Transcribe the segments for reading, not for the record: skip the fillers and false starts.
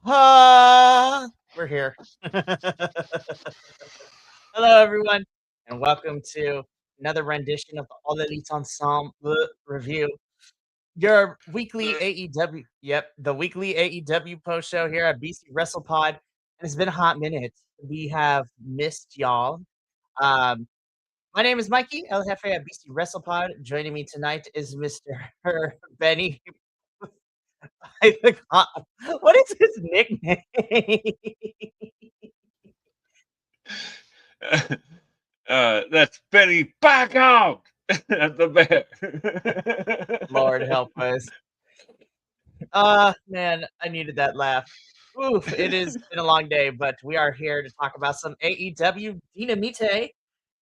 We're here. Hello, everyone, and welcome to another rendition of the All Elite Ensemble review. Your weekly AEW, the weekly AEW post show here at BC WrestlePod. And it's been a hot minute. We have missed y'all. Um, my name is Mikey, El Jefe at BC WrestlePod. Joining me tonight is Mr. Benny. What is his nickname? That's Benny back out at the bear. Lord help us. Man, I needed that laugh. Oof, it has been a long day, but we are here to talk about some AEW Dynamite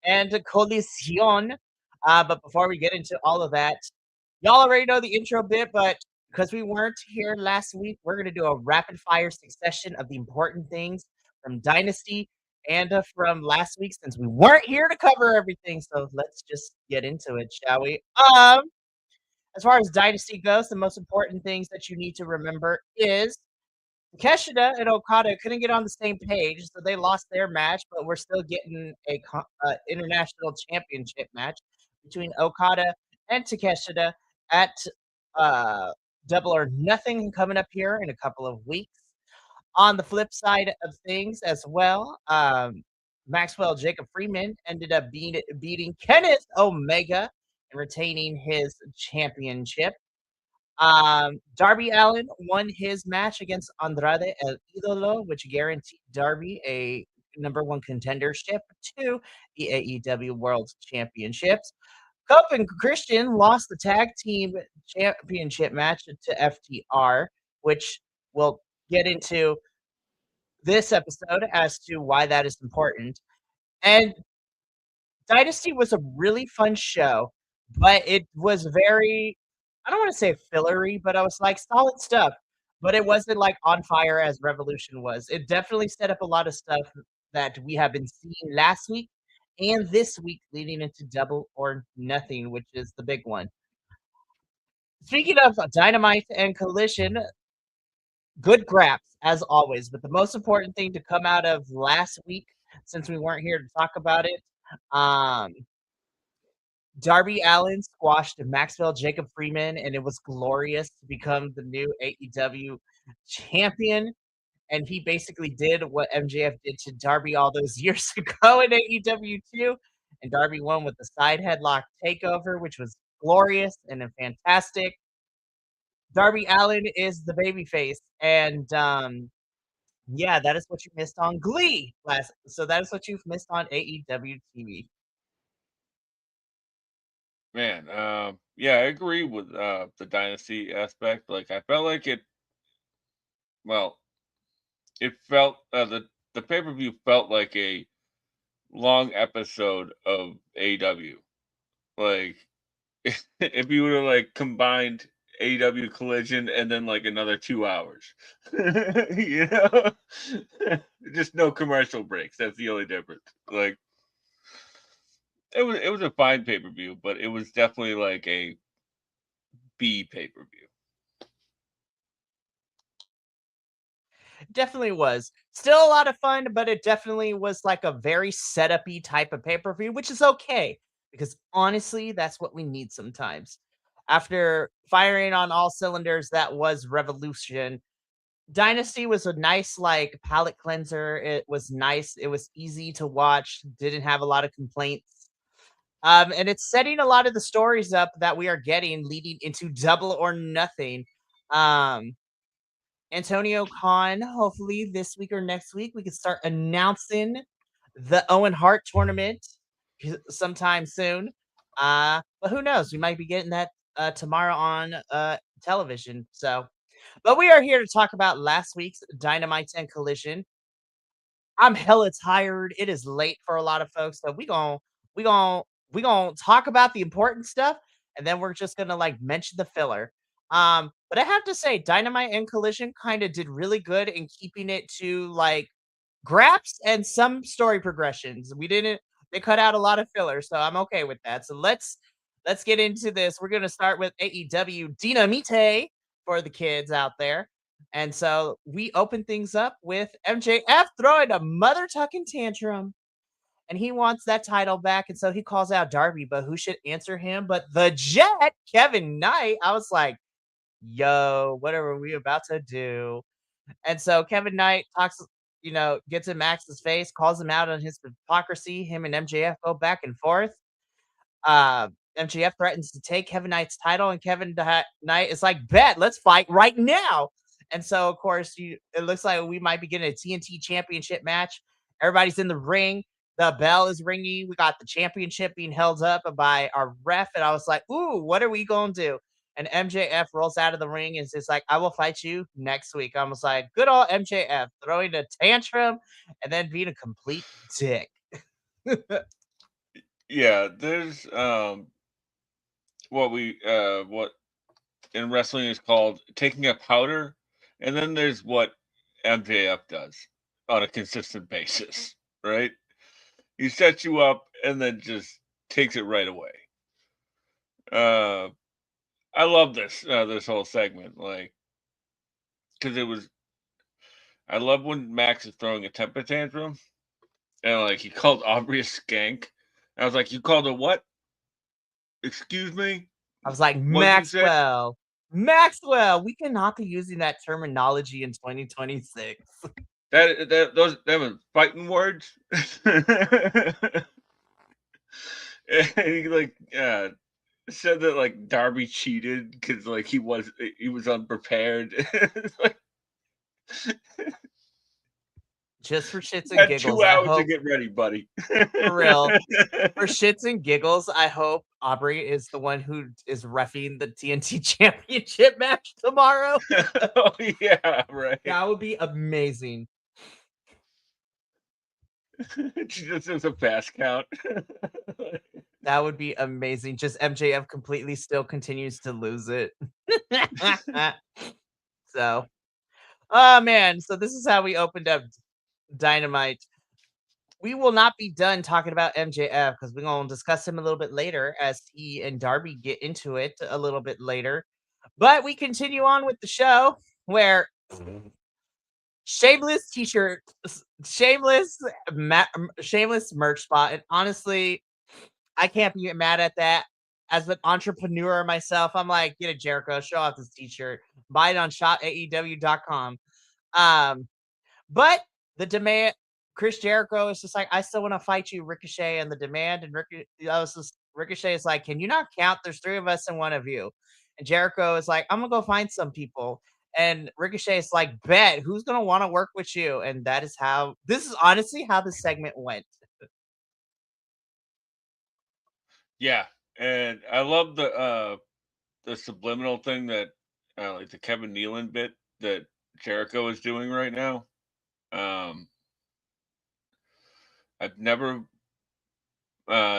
and Collision. But before we get into all of that, y'all already know the intro bit, but because we weren't here last week, we're going to do a rapid fire succession of the important things from Dynasty and from last week since we weren't here to cover everything. So let's just get into it, shall we? As far as Dynasty goes, the most important things that you need to remember is Keshida and Okada couldn't get on the same page, so they lost their match, but we're still getting a international championship match between Okada and Takeshita at Double or Nothing coming up here in a couple of weeks. On the flip side of things as well, Maxwell Jacob Freeman ended up beating Kenneth Omega and retaining his championship. Darby Allin won his match against Andrade El Idolo, which guaranteed Darby a number one contendership to the AEW World Championships. Cope and Christian lost the tag team championship match to FTR, which we'll get into this episode as to why that is important. And Dynasty was a really fun show, but it was very, I don't want to say fillery, but I was like solid stuff. But it wasn't like on fire as Revolution was. It definitely set up a lot of stuff that we have been seeing last week and this week leading into Double or Nothing, which is the big one. Speaking of Dynamite and Collision, good graps as always. But the most important thing to come out of last week, since we weren't here to talk about it, um, Darby Allin squashed Maxwell Jacob Freeman, and it was glorious to become the new AEW champion. And he basically did what MJF did to Darby all those years ago in AEW too. And Darby won with the side headlock takeover, which was glorious and fantastic. Darby Allin is the babyface, and yeah, that is what you missed on Glee last. So that is what you've missed on AEW TV. Man, yeah, I agree with the dynasty aspect. Like, I felt like it. Well, it felt the pay per view felt like a long episode of AEW. Like, if you would have like combined AEW Collision and then like another 2 hours, you know, just no commercial breaks. That's the only difference. Like, it was a fine pay per view, but it was definitely like a B pay per view. Definitely was. Still a lot of fun, but it definitely was like a very setup-y type of pay-per-view, which is okay because honestly, that's what we need sometimes. After firing on all cylinders, that was Revolution. Dynasty was a nice like palate cleanser. It was nice. It was easy to watch. Didn't have a lot of complaints. And it's setting a lot of the stories up that we are getting leading into Double or Nothing. Um, Antonio Khan, hopefully this week or next week, we can start announcing the Owen Hart tournament sometime soon. But who knows? We might be getting that tomorrow on television. So, but we are here to talk about last week's Dynamite and Collision. I'm hella tired. It is late for a lot of folks, so we gon' we gonna talk about the important stuff, and then we're just gonna like mention the filler. But I have to say, Dynamite and Collision kind of did really good in keeping it to like graps and some story progressions. We didn't They cut out a lot of filler, so I'm okay with that. So let's get into this. We're gonna start with AEW Dynamite for the kids out there. And so we open things up with MJF throwing a mother tucking tantrum. And he wants that title back. And so he calls out Darby, but who should answer him but the Jet, Kevin Knight? I was like, yo, what are we about to do? And so Kevin Knight talks, gets in Max's face, calls him out on his hypocrisy. Him and MJF go back and forth. MJF threatens to take Kevin Knight's title, and Kevin Knight is like, bet, let's fight right now. And so, of course, it looks like we might be getting a TNT championship match. Everybody's in the ring. The bell is ringing. We got the championship being held up by our ref. And I was like, ooh, what are we going to do? And MJF rolls out of the ring and is just like, I will fight you next week. I was like, good old MJF throwing a tantrum and then being a complete dick. Yeah, there's what in wrestling is called taking a powder, and then there's what MJF does on a consistent basis, right? He sets you up and then just takes it right away. I love this whole segment, like, because I love when Max is throwing a temper tantrum, and like he called Aubrey a skank. I was like, you called her what? Excuse me? I was like, Maxwell, we cannot be using that terminology in 2026. Those were fighting words. And he like said that like Darby cheated because like he was unprepared. Like, just for shits and giggles, 2 hours to get ready, buddy. For real. For shits and giggles, I hope Aubrey is the one who is reffing the TNT Championship match tomorrow. Oh yeah, right. That would be amazing. Just as a fast count. That would be amazing. Just MJF completely still continues to lose it. So, oh man. So this is how we opened up Dynamite. We will not be done talking about MJF because we're going to discuss him a little bit later as he and Darby get into it a little bit later. But we continue on with the show where shameless t-shirt, shameless merch spot. And honestly, I can't be mad at that. As an entrepreneur myself, I'm like, get a Jericho, show off this t-shirt, buy it on shopaew.com. But the demand, Chris Jericho is just like, I still want to fight you, Ricochet, and the demand. And Ricochet is like, can you not count? There's 3 of us and 1 of you. And Jericho is like, I'm gonna go find some people. And Ricochet is like, bet, who's gonna want to work with you? And this is honestly how the segment went. Yeah, and I love the subliminal thing that like the Kevin Nealon bit that Jericho is doing right now. I've never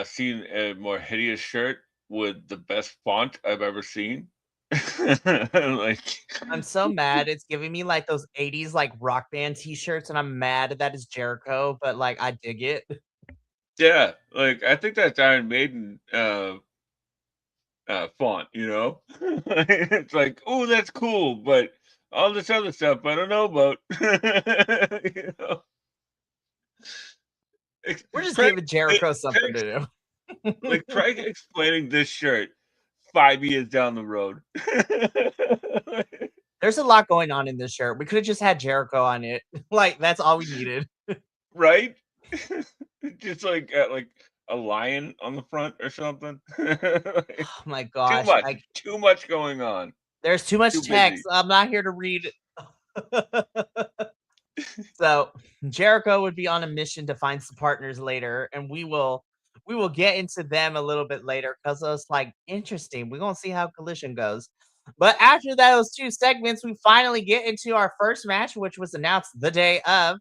seen a more hideous shirt with the best font I've ever seen. Like, I'm so mad. It's giving me like those 80s like rock band t-shirts, and I'm mad that is Jericho, but like I dig it. yeah, like I think that's Iron Maiden font, you know? It's like, oh, that's cool, but all this other stuff I don't know about. You know? We're just giving Jericho something to do. Like, try explaining this shirt 5 years down the road. There's a lot going on in this shirt. We could have just had Jericho on it. Like, that's all we needed. Right? Just like a lion on the front or something. Like, oh my gosh. Too much going on. There's too much text. I'm not here to read it. So Jericho would be on a mission to find some partners later, and we will get into them a little bit later because it's like interesting. We're gonna see how Collision goes. But after those 2 segments, we finally get into our first match, which was announced the day of.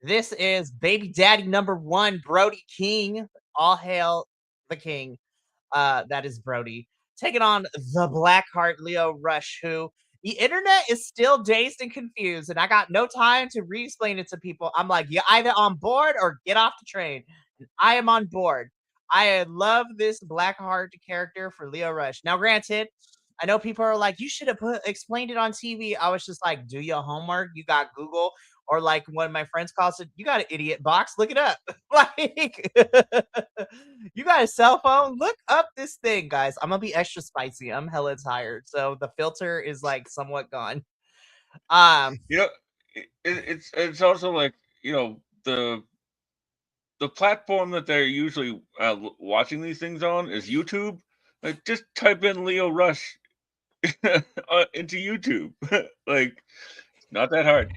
This is Baby Daddy number 1, Brody King. All hail the king. That is Brody. Taking on the Blackheart Leo Rush, who the internet is still dazed and confused, and I got no time to re-explain it to people. I'm like, you're either on board or get off the train. And I am on board. I love this Blackheart character for Leo Rush. Now, granted, I know people are like, you should have explained it on TV. I was just like, do your homework. You got Google, or like one of my friends calls it, you got an idiot box. Look it up. Like, you got a cell phone. Look up this thing, guys. I'm gonna be extra spicy. I'm hella tired, so the filter is like somewhat gone. Um, You know, it's also like, the platform that they're usually watching these things on is YouTube. Like, just type in Leo Rush into YouTube. Like, not that hard.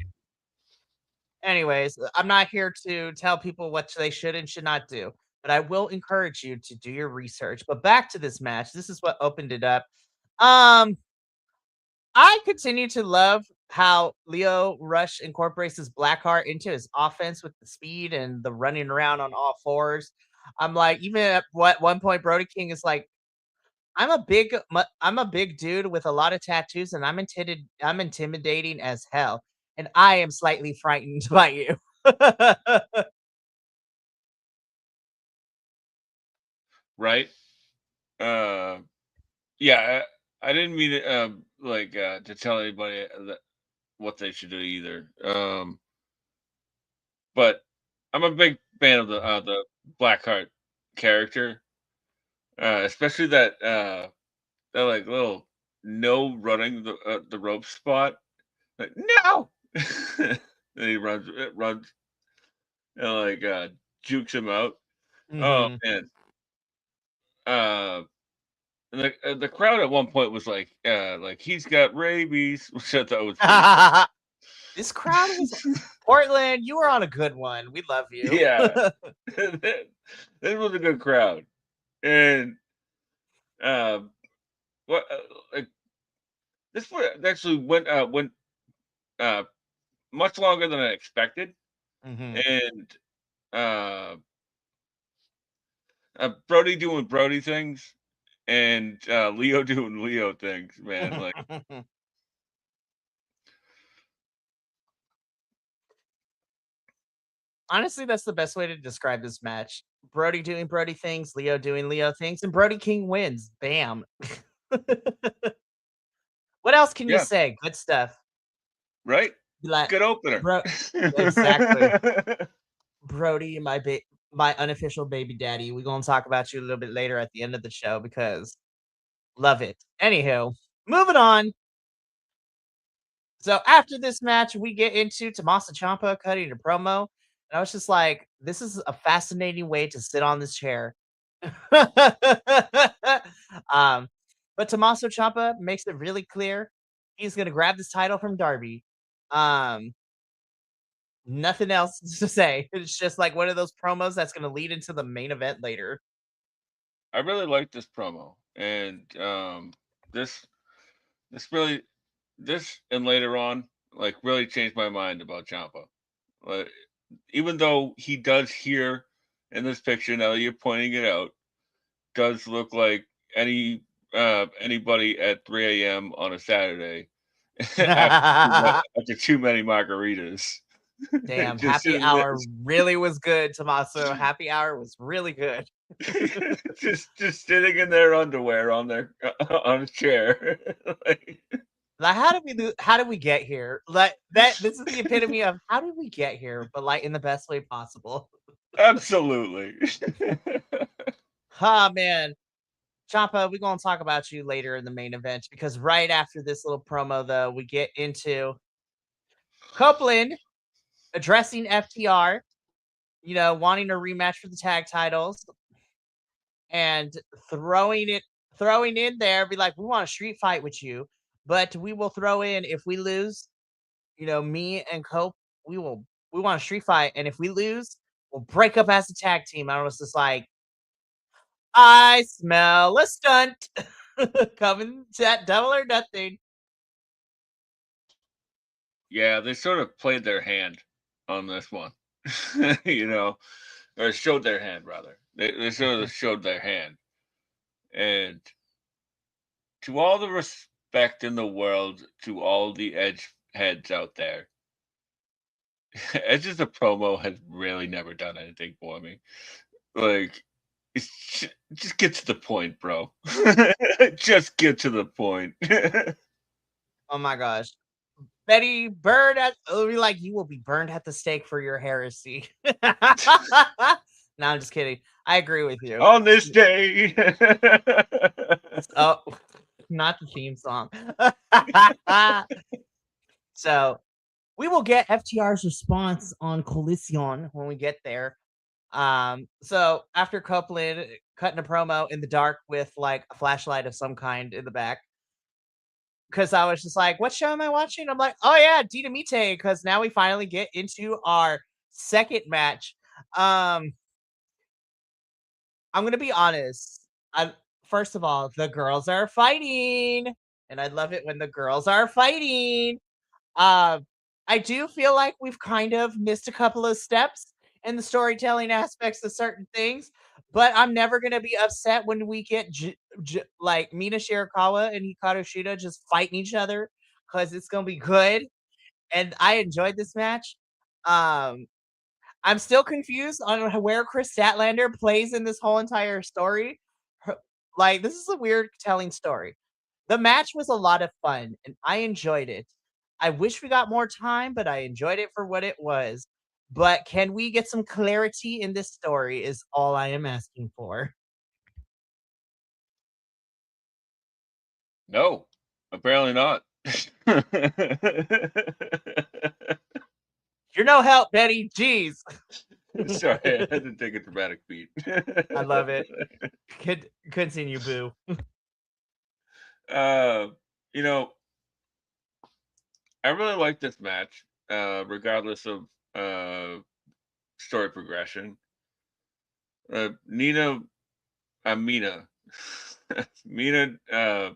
anyways, I'm not here to tell people what they should and should not do, but I will encourage you to do your research. But back to this match. This is what opened it up. Um, I continue to love how Leo Rush incorporates his black heart into his offense with the speed and the running around on all fours. I'm like, even at what one point, Brody King is like, I'm a big dude with a lot of tattoos, and I'm intimidating as hell, and I am slightly frightened by you. Right? Uh, yeah, I didn't mean it, to tell anybody that what they should do either. But I'm a big fan of the Blackheart character, especially that like little no running the rope spot. Like, no, and he runs and jukes him out. Oh Mhm. man, uh, and the crowd at one point was like he's got rabies, which I thought was pretty funny. This crowd was Portland, you were on a good one. We love you. Yeah, this was a good crowd, and um, what like this one actually went uh much longer than I expected, Mhm. and uh, Brody doing Brody things, and Leo doing Leo things, man. Like, Honestly, that's the best way to describe this match. Brody doing Brody things, Leo doing Leo things, and Brody King wins. Bam. What else can you yeah, say? Good stuff. right. Like, Good opener. bro, exactly. Brody, my unofficial baby daddy. We're gonna talk about you a little bit later at the end of the show because love it. Anywho, moving on. So after this match, we get into Tommaso Ciampa cutting a promo, and I was just like, "This is a fascinating way to sit on this chair." um, but Tommaso Ciampa makes it really clear he's gonna grab this title from Darby. Um, Nothing else to say. It's just like one of those promos that's gonna lead into the main event later. I really like this promo, and this this really this and later on really changed my mind about Champa. Like, even though he does here in this picture, now that you're pointing it out, does look like anybody at 3 a.m. on a Saturday after too many margaritas. Damn, Just happy sitting there, hour really was good, Tommaso. Happy hour was really good. just sitting in their underwear on their on a chair. Like, Like, how did we get here? Like that this is the epitome of how did we get here, but like in the best way possible. absolutely. Ah man. Champa, we're gonna talk about you later in the main event because right after this little promo, though, we get into Copeland addressing FTR, wanting a rematch for the tag titles and throwing it throwing in there, be like, we want a street fight with you, but we will throw in if we lose, me and Cope, we want a street fight, and if we lose, we'll break up as a tag team. I was just like, I smell a stunt coming to that Double or Nothing. Yeah, they sort of played their hand on this one, or showed their hand rather. They sort of showed their hand, and to all the respect in the world to all the Edge heads out there, Edge's a promo has really never done anything for me. Like, Just get to the point, bro. Just get to the point. Oh my gosh. Betty, burned at like you will be burned at the stake for your heresy. No, I'm just kidding. I agree with you. On this day. Oh, not the theme song. So we will get FTR's response on Collision when we get there. So after Copeland cutting a promo in the dark with like a flashlight of some kind in the back, because I was just like, what show am I watching? I'm like, oh yeah, Dynamite, because now we finally get into our second match. I'm gonna be honest. First of all, the girls are fighting, and I love it when the girls are fighting. Uh, I do feel like we've kind of missed a couple of steps in the storytelling aspects of certain things, but I'm never gonna be upset when we get like Mina Shirakawa and Hikaru Shida just fighting each other because it's gonna be good. And I enjoyed this match. Um, I'm still confused on where Chris Statlander plays in this whole entire story. Like, this is a weird telling story. The match was a lot of fun and I enjoyed it. I wish we got more time, but I enjoyed it for what it was. But can we get some clarity in this story is all I am asking for. No, apparently not. You're no help, Betty. Jeez. Sorry, I had to take a dramatic beat. I love it. Continue, Boo. You know, I really like this match, regardless of story progression. Nina, Mina, Mina,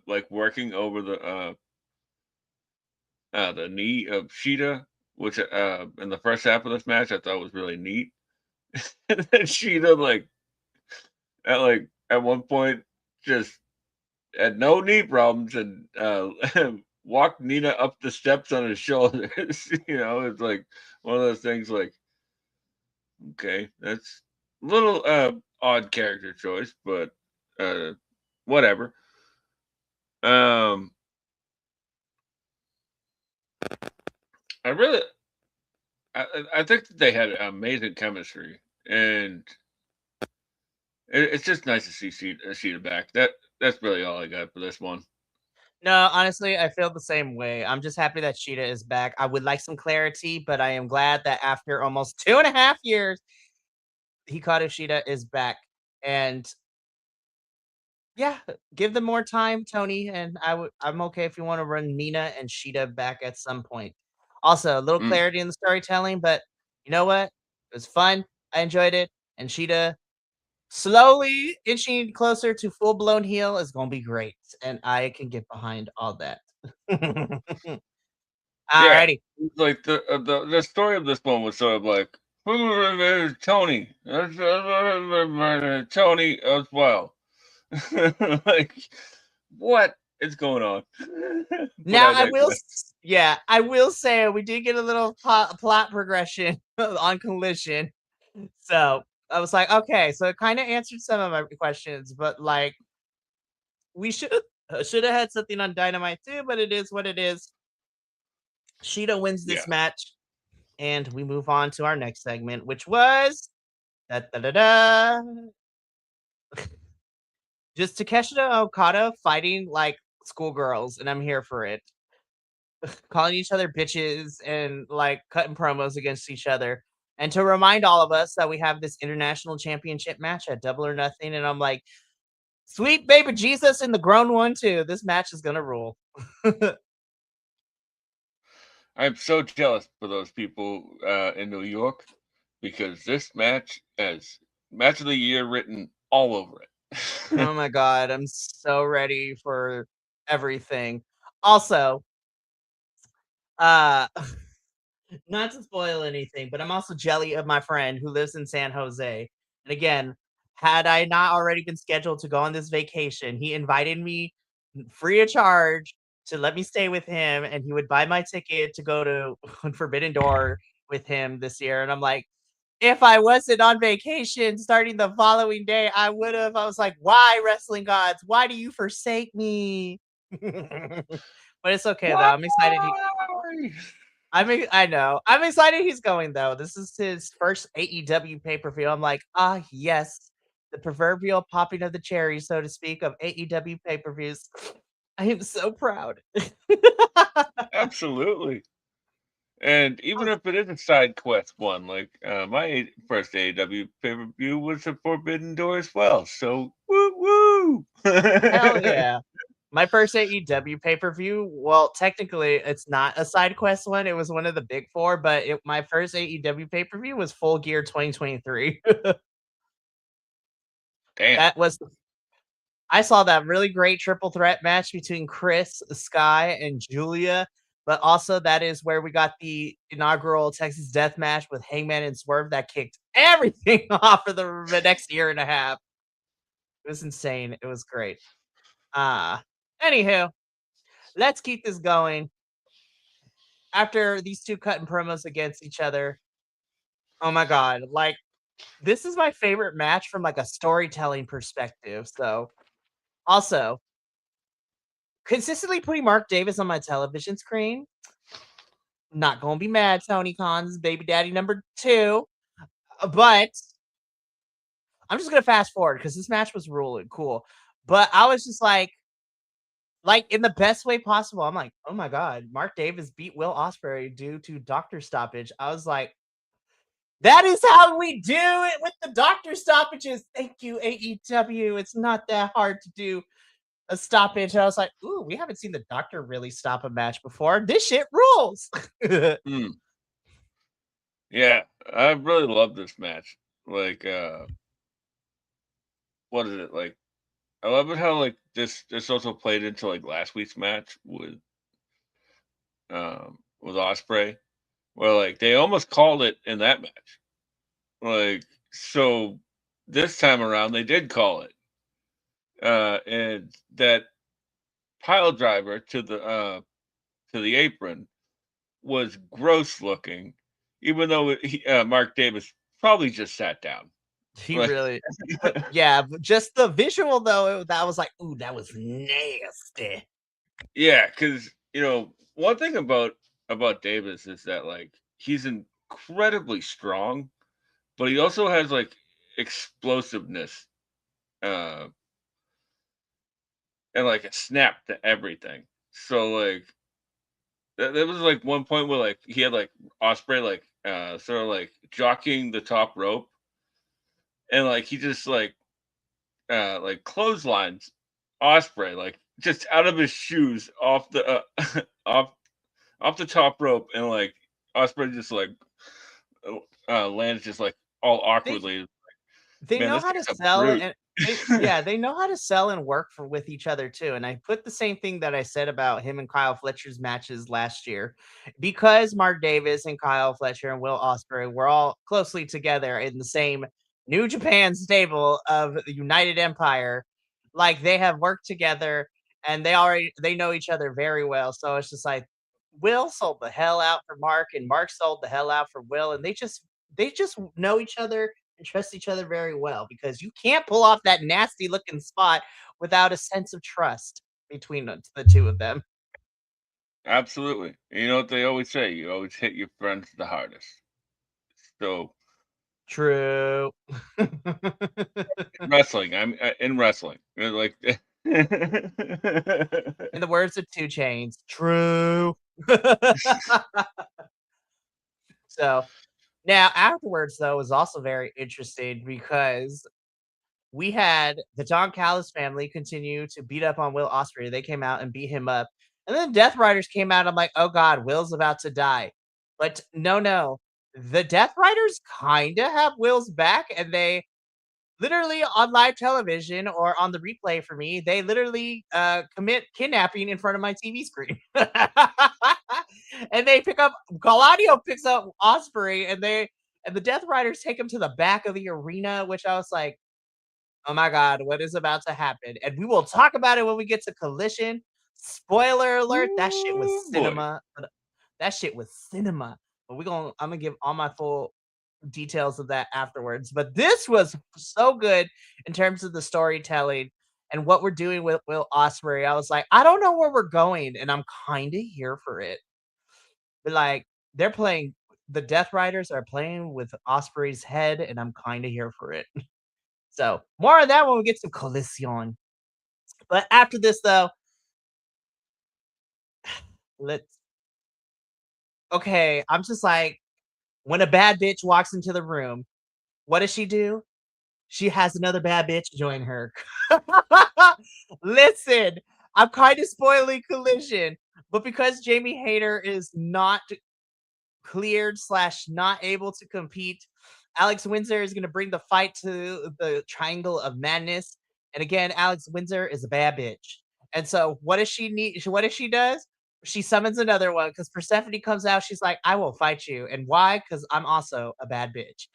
like working over the knee of Sheeta, which in the first half of this match I thought was really neat. And then Sheeta at one point just had no knee problems and walked Nina up the steps on his shoulders. It's like one of those things like, okay, that's a little odd character choice, but whatever. Um I really I think that they had amazing chemistry, and it's just nice to see Sheeta back. That's really all I got for this one. No, honestly, I feel the same way. I'm just happy that Sheeta is back. I would like some clarity, but I am glad that after almost 2.5 years, Hikaru Shida is back. And yeah, give them more time, Tony. And I'm okay if you want to run Mina and Shida back at some point. Also, a little Mm, clarity in the storytelling, but you know what? It was fun. I enjoyed it. And Shida slowly inching closer to full blown heel is gonna be great. And I can get behind all that. yeah, Alrighty. like the story of this one was sort of like Tony, Tony as well. Like, what is going on? But Now I I will, digress. yeah, I will say we did get a little plot progression on Collision. So I was like, okay, so it kind of answered some of my questions, but like we should have had something on Dynamite too, but it is what it is. Sheeta wins Yeah, this match, and we move on to our next segment, which was da, da, da, da, just Takeshita Okada fighting like schoolgirls, and I'm here for it. Calling each other bitches and like cutting promos against each other. And to remind all of us that we have this international championship match at Double or Nothing. And I'm like, sweet baby Jesus and the grown one too. This match is gonna rule. I'm so jealous for those people in New York because this match has match of the year written all over it. Oh my god, I'm so ready for everything. Also, uh not to spoil anything, but I'm also jelly of my friend who lives in San Jose. And again, had I not already been scheduled to go on this vacation, he invited me free of charge to let me stay with him, and he would buy my ticket to go to Forbidden Door with him this year. And I'm like, if I wasn't on vacation starting the following day, I would have. I was like, why, wrestling gods? Why do you forsake me? But it's okay though. Why? I'm excited. I know. I'm excited he's going though. This is his first AEW pay-per-view. I'm like, ah, yes, the proverbial popping of the cherry, so to speak, of AEW pay-per-views. I am so proud. Absolutely. And even if it is a side quest one, like first AEW pay per view was a Forbidden Door as well. So woo woo. Hell yeah. My first AEW pay-per-view, well, technically it's not a side quest one. It was one of the big four, but my first AEW pay-per-view was Full Gear 2023. Damn. That was I saw that really great triple threat match between Chris, Sky, and Julia. But also that is where we got the inaugural Texas Death Match with Hangman and Swerve that kicked everything off for the next year and a half. It was insane. It was great. Anywho, let's keep this going. After these two cutting promos against each other, oh my god, like this is my favorite match from like a storytelling perspective. So also consistently putting Mark Davis on my television screen. Not gonna be mad, Tony Khan's baby daddy number 2, but I'm just gonna fast forward because this match was really cool. But I was just like in the best way possible. I'm like, oh my god, Mark Davis beat Will Ospreay due to doctor stoppage. I was like, that is how we do it with the doctor stoppages. Thank you, AEW. It's not that hard to do a stoppage. I was like, ooh, we haven't seen the doctor really stop a match before. This shit rules. Hmm. Yeah, I really love this match. Like, what is it like? I love it how like this also played into like last week's match with Osprey, where like they almost called it in that match. Like so, this time around they did call it, and that pile driver to the apron was gross looking, even though Mark Davis probably just sat down. He Like, really but yeah, but just the visual though, that was like, "Ooh, that was nasty." yeah, because one thing about Davis is that like he's incredibly strong, but he also has like explosiveness, uh, and like a snap to everything. So like there was like one point where like he had like Osprey like sort of like jockeying the top rope, and like he just like clotheslines Osprey like just out of his shoes off the off off the top rope, and like Osprey just like lands just like all They awkwardly. They Man, know this how to guy's a sell brute. and they know how to sell and work with each other too. And I put the same thing that I said about him and Kyle Fletcher's matches last year, because Mark Davis and Kyle Fletcher and Will Ospreay were all closely together in the same New Japan stable of the United Empire. Like they have worked together and they know each other very well. So it's just like Will sold the hell out for Mark and Mark sold the hell out for Will, and they just know each other and trust each other very well, because you can't pull off that nasty looking spot without a sense of trust between the two of them. Absolutely. You know what they always say? You always hit your friends the hardest. So True. wrestling, I'm in wrestling, like. In the words of Two Chains, true. So now afterwards, though, was also very interesting because we had the Don Callis family continue to beat up on Will Ospreay. They came out and beat him up. And then Death Riders came out. I'm like, oh God, Will's about to die. But no, no. The Death Riders kind of have Will's back, and they literally on live television or on the replay for me, they literally commit kidnapping in front of my TV screen. And they pick up Gladio picks up Osprey, and the Death Riders take him to the back of the arena, which I was like, oh my god, what is about to happen? And we will talk about it when we get to Collision. Spoiler alert, that shit was Ooh boy. cinema. That shit was cinema. But I'm gonna give all my full details of that afterwards. But this was so good in terms of the storytelling and what we're doing with Will Ospreay. I was like, I don't know where we're going, and I'm kind of here for it. But like, they're playing the Death Riders are playing with Osprey's head, and I'm kind of here for it. So more of that when we get to Collision. But after this, though, let's. Okay, I'm just like, when a bad bitch walks into the room, what does she do? She has another bad bitch join her. Listen, I'm kind of spoiling Collision, but because Jamie Hayter is not cleared slash not able to compete, Alex Windsor is going to bring the fight to the Triangle of Madness. And again, Alex Windsor is a bad bitch. And so, what does she need? What does she does? She summons another one because Persephone comes out. She's like, "I will fight you." And why? Because I'm also a bad bitch.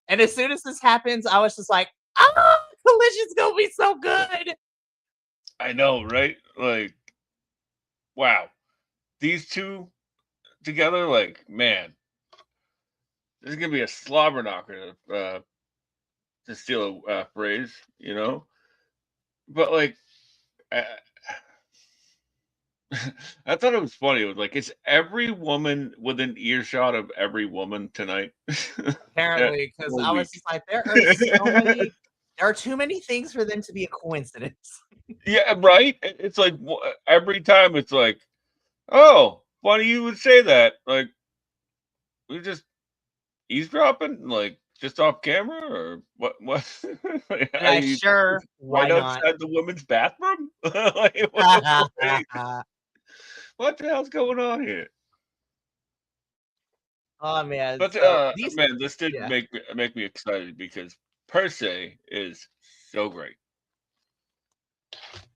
And as soon as this happens, I was just like, "Ah, Collision's gonna be so good." I know, right? Like, wow, these two together, like, man, this is gonna be a slobber knocker, to steal a phrase, you know. But like, I, I thought it was funny. It was like, it's every woman within earshot of every woman tonight. Yeah, Apparently, because whole I was week. just like, there are too many things for them to be a coincidence. Yeah, right. It's like every time it's like, oh, funny you would say that. Like, we just eavesdropping, like just off camera, or what? What? Like, And I sure, why right not? outside the women's bathroom? Like, what the hell's going on here? Oh man, But so these, man, this did yeah, make me excited because Per se is so great.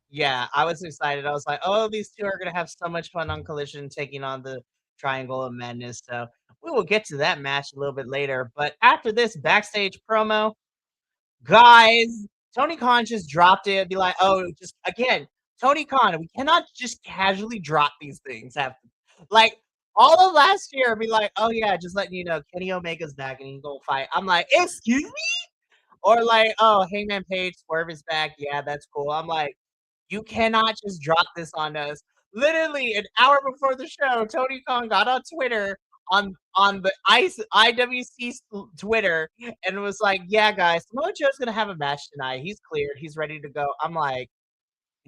yeah, I was excited. I was like, oh, these two are gonna have so much fun on Collision taking on the Triangle of Madness. So we will get to that match a little bit later. But after this backstage promo, guys, Tony Khan just dropped it. Be like, oh, just again, Tony Khan. We cannot just casually drop these things. Have like all of last year, be like, oh yeah, just letting you know, Kenny Omega's back and he's gonna fight. I'm like, excuse me, or like, oh, Hangman Page, Swerve is back. Yeah, that's cool. I'm like, you cannot just drop this on us. Literally an hour before the show, Tony Khan got on Twitter on the IWC Twitter and was like, "Yeah, guys, Samoa Joe's gonna have a match tonight. He's cleared. He's ready to go." I'm like,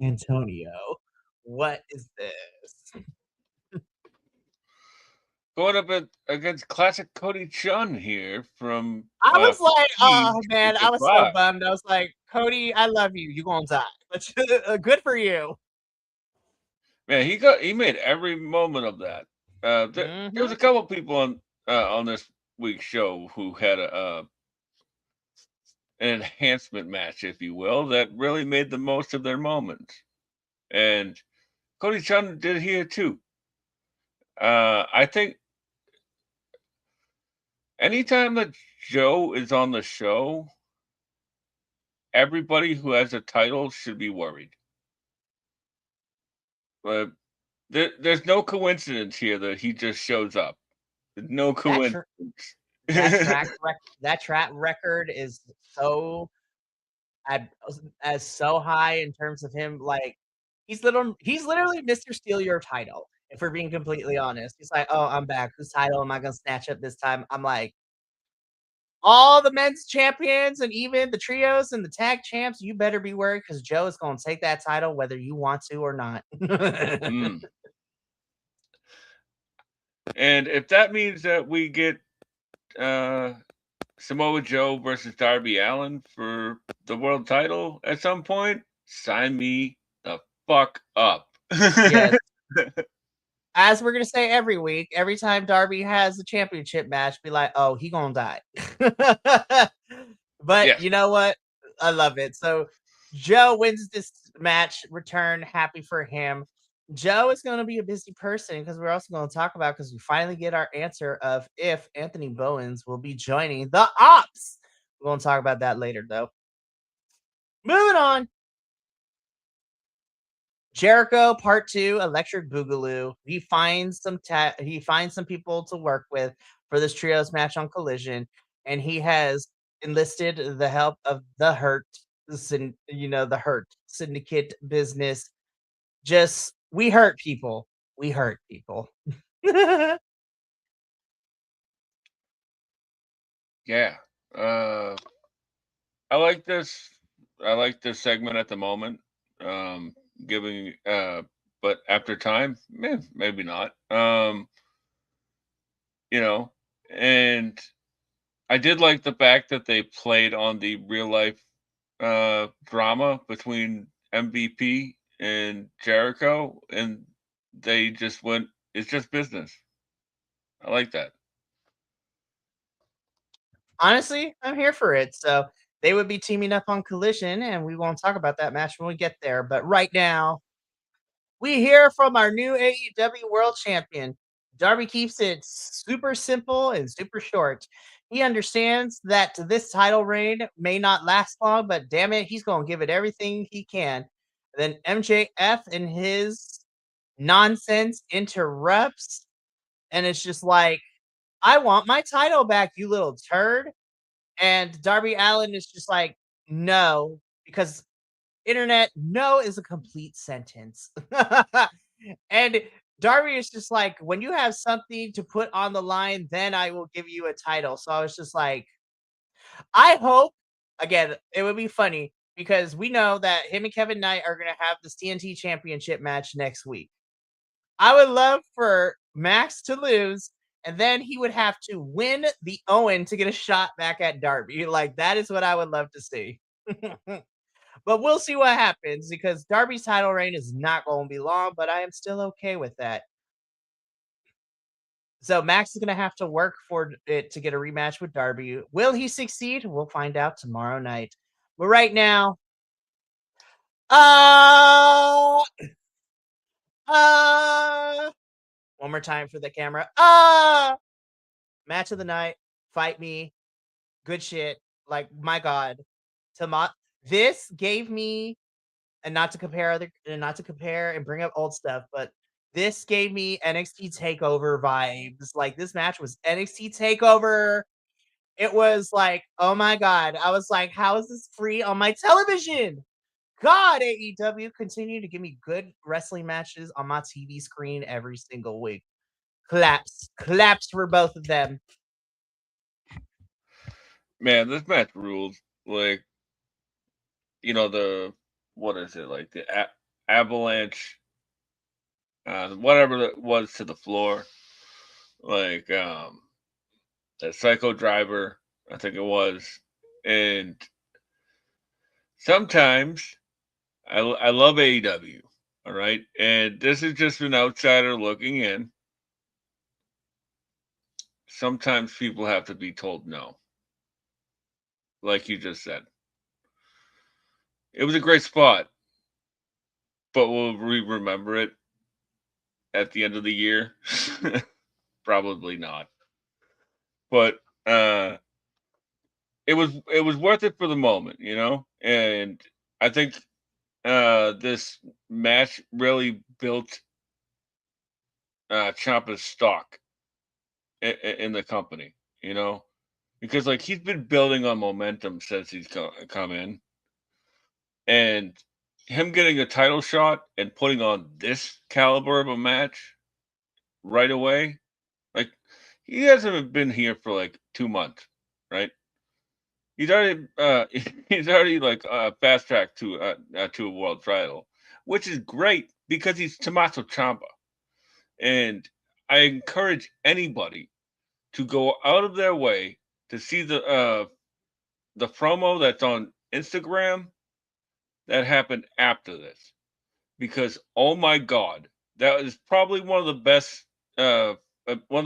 Antonio, what is this? Going up against classic Cody Chun here from I was like, Team oh man, I Championship was so 5. bummed. I was like, Cody, I love you. You're gonna die. But good for you. Man, he made every moment of that. There was Hmm. a couple people on this week's show who had an enhancement match, if you will, that really made the most of their moments. And Cody Chun did here too. I think anytime that Joe is on the show, everybody who has a title should be worried. But there's no coincidence here that he just shows up. No That tr- coincidence. that track record is so at as so high in terms of him, like, he's literally Mr. Steal Your Title, if we're being completely honest. He's like, "Oh, I'm back. Whose title am I gonna snatch up this time?" I'm like, "All the men's champions and even the trios and the tag champs, you better be worried because Joe is gonna take that title whether you want to or not." Mm. And if that means that we get uh, Samoa Joe versus Darby Allin for the world title at some point, sign me the fuck up. Yes. As we're gonna say every week, every time Darby has a championship match, be like, "Oh, he gonna die." But Yes. you know what? I love it. So Joe wins this match, return, happy for him. Joe is going to be a busy person because we're also going to talk about because we finally get our answer of if Anthony Bowens will be joining the Ops. We're going to talk about that later, though. Moving on. Jericho Part 2, Electric Boogaloo. He finds some people to work with for this trios match on Collision, and he has enlisted the help of the Hurt, the Hurt Syndicate business. Just we hurt people. We hurt people. Yeah. Uh, I like this. I like this segment at the moment. Um, giving, but after time, maybe not. You know, and I did like the fact that they played on the real life drama between MVP and Jericho, and they just went. It's just business. I like that. Honestly, I'm here for it. So they would be teaming up on Collision, and we won't talk about that match when we get there. But right now, we hear from our new AEW World Champion. Darby keeps it super simple and super short. He understands that this title reign may not last long, but damn it, he's going to give it everything he can. Then MJF and his nonsense interrupts, and it's just like, I want my title back, you little turd. And Darby Allin is just like, no, because internet, no is a complete sentence. And Darby is just like, when you have something to put on the line, then I will give you a title. So I was just like, I hope, again, it would be funny because we know that him and Kevin Knight are going to have this TNT championship match next week. I would love for Max to lose, and then he would have to win the Owen to get a shot back at Darby. Like, that is what I would love to see. But we'll see what happens because Darby's title reign is not going to be long, but I am still okay with that. So Max is going to have to work for it to get a rematch with Darby. Will he succeed? We'll find out tomorrow night. But right now, uh, uh, one more time for the camera. Match of the night, fight me, good shit. Like, my God, Tama- this gave me, and not to compare and bring up old stuff, but this gave me NXT Takeover vibes. Like, this match was NXT Takeover. It was like, oh my God, I was like, how is this free on my television? God, AEW continue to give me good wrestling matches on my TV screen every single week. Claps for both of them. Man, this match rules. Like, the what is it, like the avalanche, whatever it was, to the floor, like that psycho driver, I think it was. And sometimes I love AEW, all right, and this is just an outsider looking in. Sometimes people have to be told no, like you just said. It was a great spot, but will we remember it at the end of the year? Probably not. But it was worth it for the moment, And I think this match really built Ciampa's stock in the company, because like he's been building on momentum since he's come in, and him getting a title shot and putting on this caliber of a match right away, like he hasn't been here for like 2 months, right? He's already he's already like fast track to a world title, which is great because he's Tommaso Ciampa, and I encourage anybody to go out of their way to see the promo that's on Instagram that happened after this, because oh my god, that is probably uh, one of the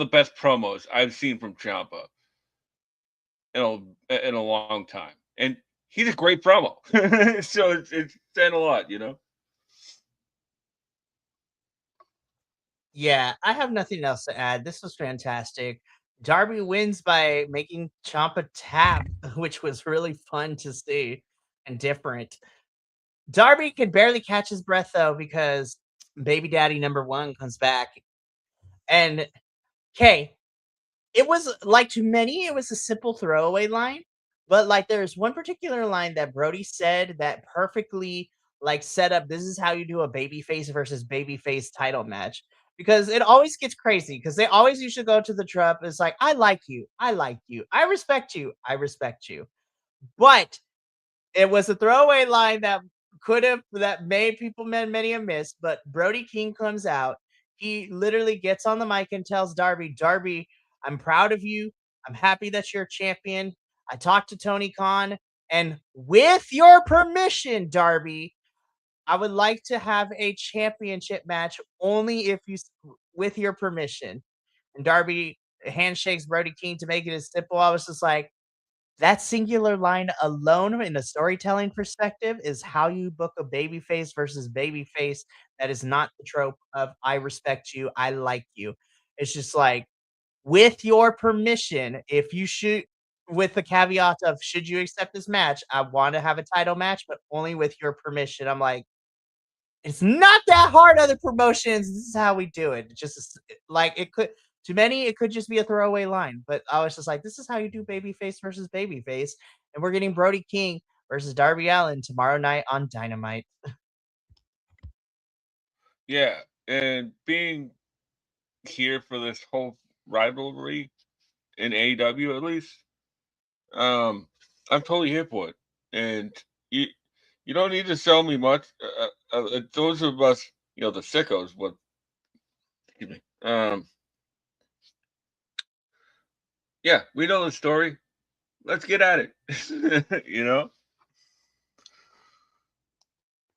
best promos I've seen from Ciampa in a long time, and he's a great promo. So it's saying a lot. Yeah, I have nothing else to add. This was fantastic. Darby wins by making Ciampa tap, which was really fun to see and different. Darby can barely catch his breath though because baby daddy number one comes back. And okay, it was like to many, it was a simple throwaway line, but like there's one particular line that Brody said that perfectly like set up this is how you do a babyface versus babyface title match. Because it always gets crazy because they always used to go to the trap. It's like, I like you. I like you. I respect you. I respect you. But it was a throwaway line that made people many a miss, but Brody King comes out. He literally gets on the mic and tells Darby, I'm proud of you. I'm happy that you're a champion. I talked to Tony Khan, and with your permission, Darby, I would like to have a championship match only if with your permission. And Darby handshakes Brody King to make it as simple. I was just like, that singular line alone in a storytelling perspective is how you book a babyface versus babyface that is not the trope of I respect you, I like you. It's just like, with your permission, if you should, with the caveat of should you accept this match, I want to have a title match, but only with your permission. I'm like, it's not that hard, other promotions. This is how we do it. It's just like it could to many, it could just be a throwaway line. But I was just like, this is how you do babyface versus babyface. And we're getting Brody King versus Darby Allin tomorrow night on Dynamite. Yeah, and being here for this whole rivalry in AEW at least, I'm totally here for it. And you don't need to sell me much. Those of us, the sickos, what? Excuse me. Yeah, we know the story. Let's get at it.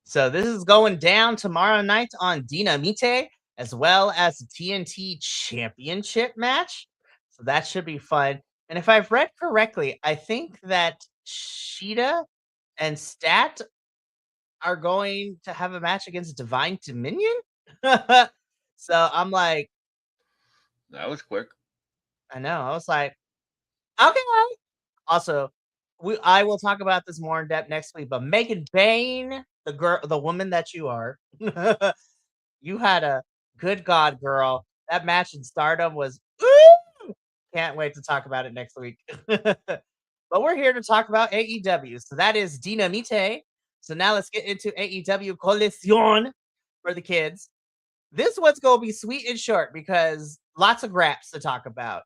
So this is going down tomorrow night on Dynamite, as well as the TNT Championship match. So that should be fun. And if I've read correctly, I think that Sheeta and Stat are going to have a match against Divine Dominion. So I'm like, That was quick. I know. I was like, okay. Also, I will talk about this more in depth next week. But Megan Bain, the woman that you are, you had a good God, girl. That match in Stardom was. Ooh! Can't wait to talk about it next week. But we're here to talk about AEW. So that is Dynamite. So now let's get into AEW Collision for the kids. This one's going to be sweet and short because lots of graps to talk about.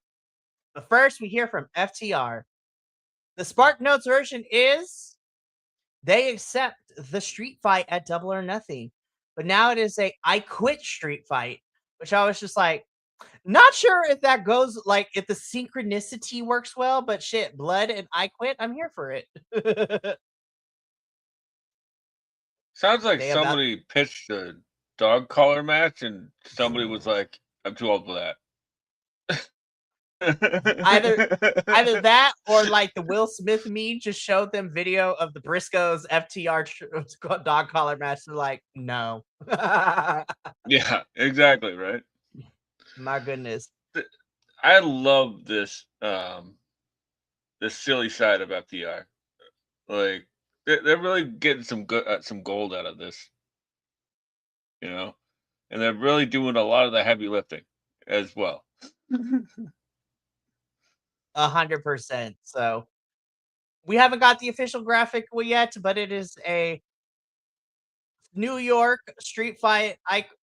But first, we hear from FTR. The Spark Notes version is they accept the street fight at Double or Nothing. But now it is a I quit street fight, which I was just like, not sure if that goes like if the synchronicity works well, but shit, blood and I quit, I'm here for it. Sounds like somebody pitched a dog collar match and somebody was like, I'm too old for that. either that or like the Will Smith meme just showed them video of the Briscoes FTR dog collar match. They're like, no. Yeah, exactly, right? My goodness. I love this this silly side of FTR. Like they're really getting some gold out of this. And they're really doing a lot of the heavy lifting as well. 100%. So we haven't got the official graphic yet, but it is a New York street fight.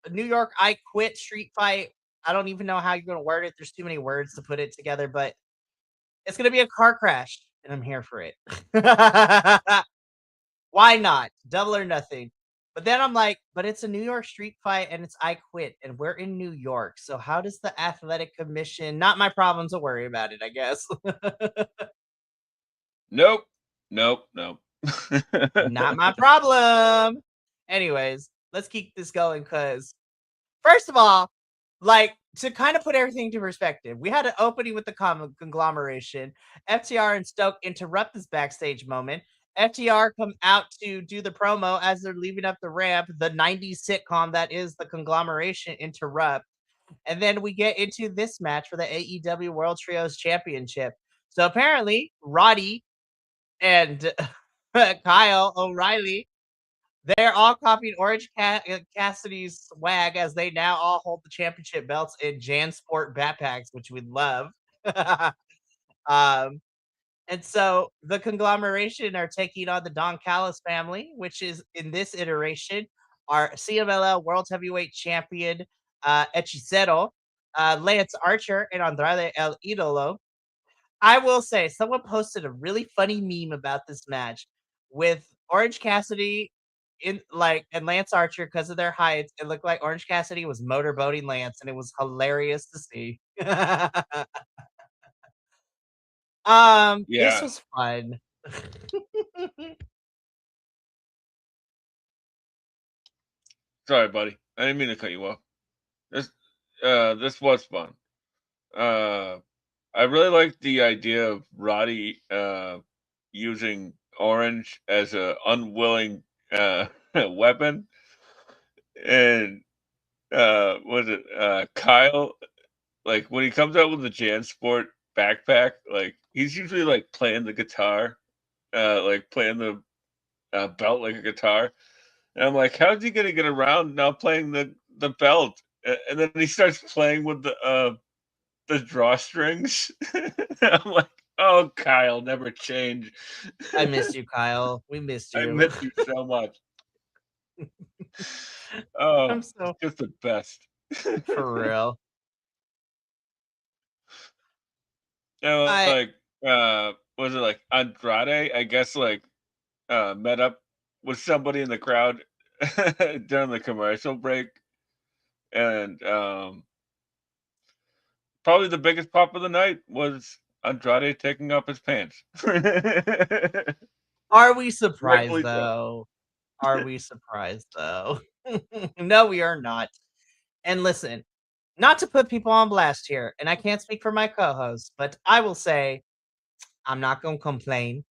New York I quit street fight. I don't even know how you're going to word it. There's too many words to put it together, but it's going to be a car crash, and I'm here for it. Why not? Double or Nothing. But then I'm like, but it's a New York street fight, and it's I quit, and we're in New York. So how does the athletic commission? Not my problem to worry about it, I guess. Nope. Not my problem. Anyways, let's keep this going because, first of all, like to kind of put everything into perspective, we had an opening with the conglomeration. FTR and Stoke interrupt this backstage moment. FTR come out to do the promo as they're leaving up the ramp. The 90s sitcom that is the conglomeration interrupt. And then we get into this match for the AEW World Trios Championship. So apparently, Roddy and Kyle O'Reilly, They're all copying Orange Cassidy's swag as they now all hold the championship belts in JanSport backpacks, which we love. um, and so the conglomeration are taking on the Don Callis family, which is in this iteration our CMLL World Heavyweight Champion Hechicero, Lance Archer, and Andrade El Idolo. I will say, someone posted a really funny meme about this match with Orange Cassidy and Lance Archer because of their heights. It looked like Orange Cassidy was motorboating Lance, and it was hilarious to see. This Yeah. was fun. Sorry, buddy. I didn't mean to cut you off. This was fun. Uh, I really like the idea of Roddy using Orange as a unwilling weapon, and was it Kyle? Like when he comes out with the JanSport backpack, like he's usually like playing the guitar, like playing the belt like a guitar. And I'm like, how's he gonna get around now playing the belt? And then he starts playing with the drawstrings. I'm like, oh, Kyle, never change. I missed you, Kyle. We missed I you. miss you so much. Oh, I'm so it's just the best. for real. You know, I like, was it like Andrade? I guess like met up with somebody in the crowd during the commercial break, and probably the biggest pop of the night was Andrade taking off his pants. Are we surprised Rightfully so. though? Are we surprised though? No, we are not. And listen, not to put people on blast here, and I can't speak for my co-host, but I will say I'm not gonna complain.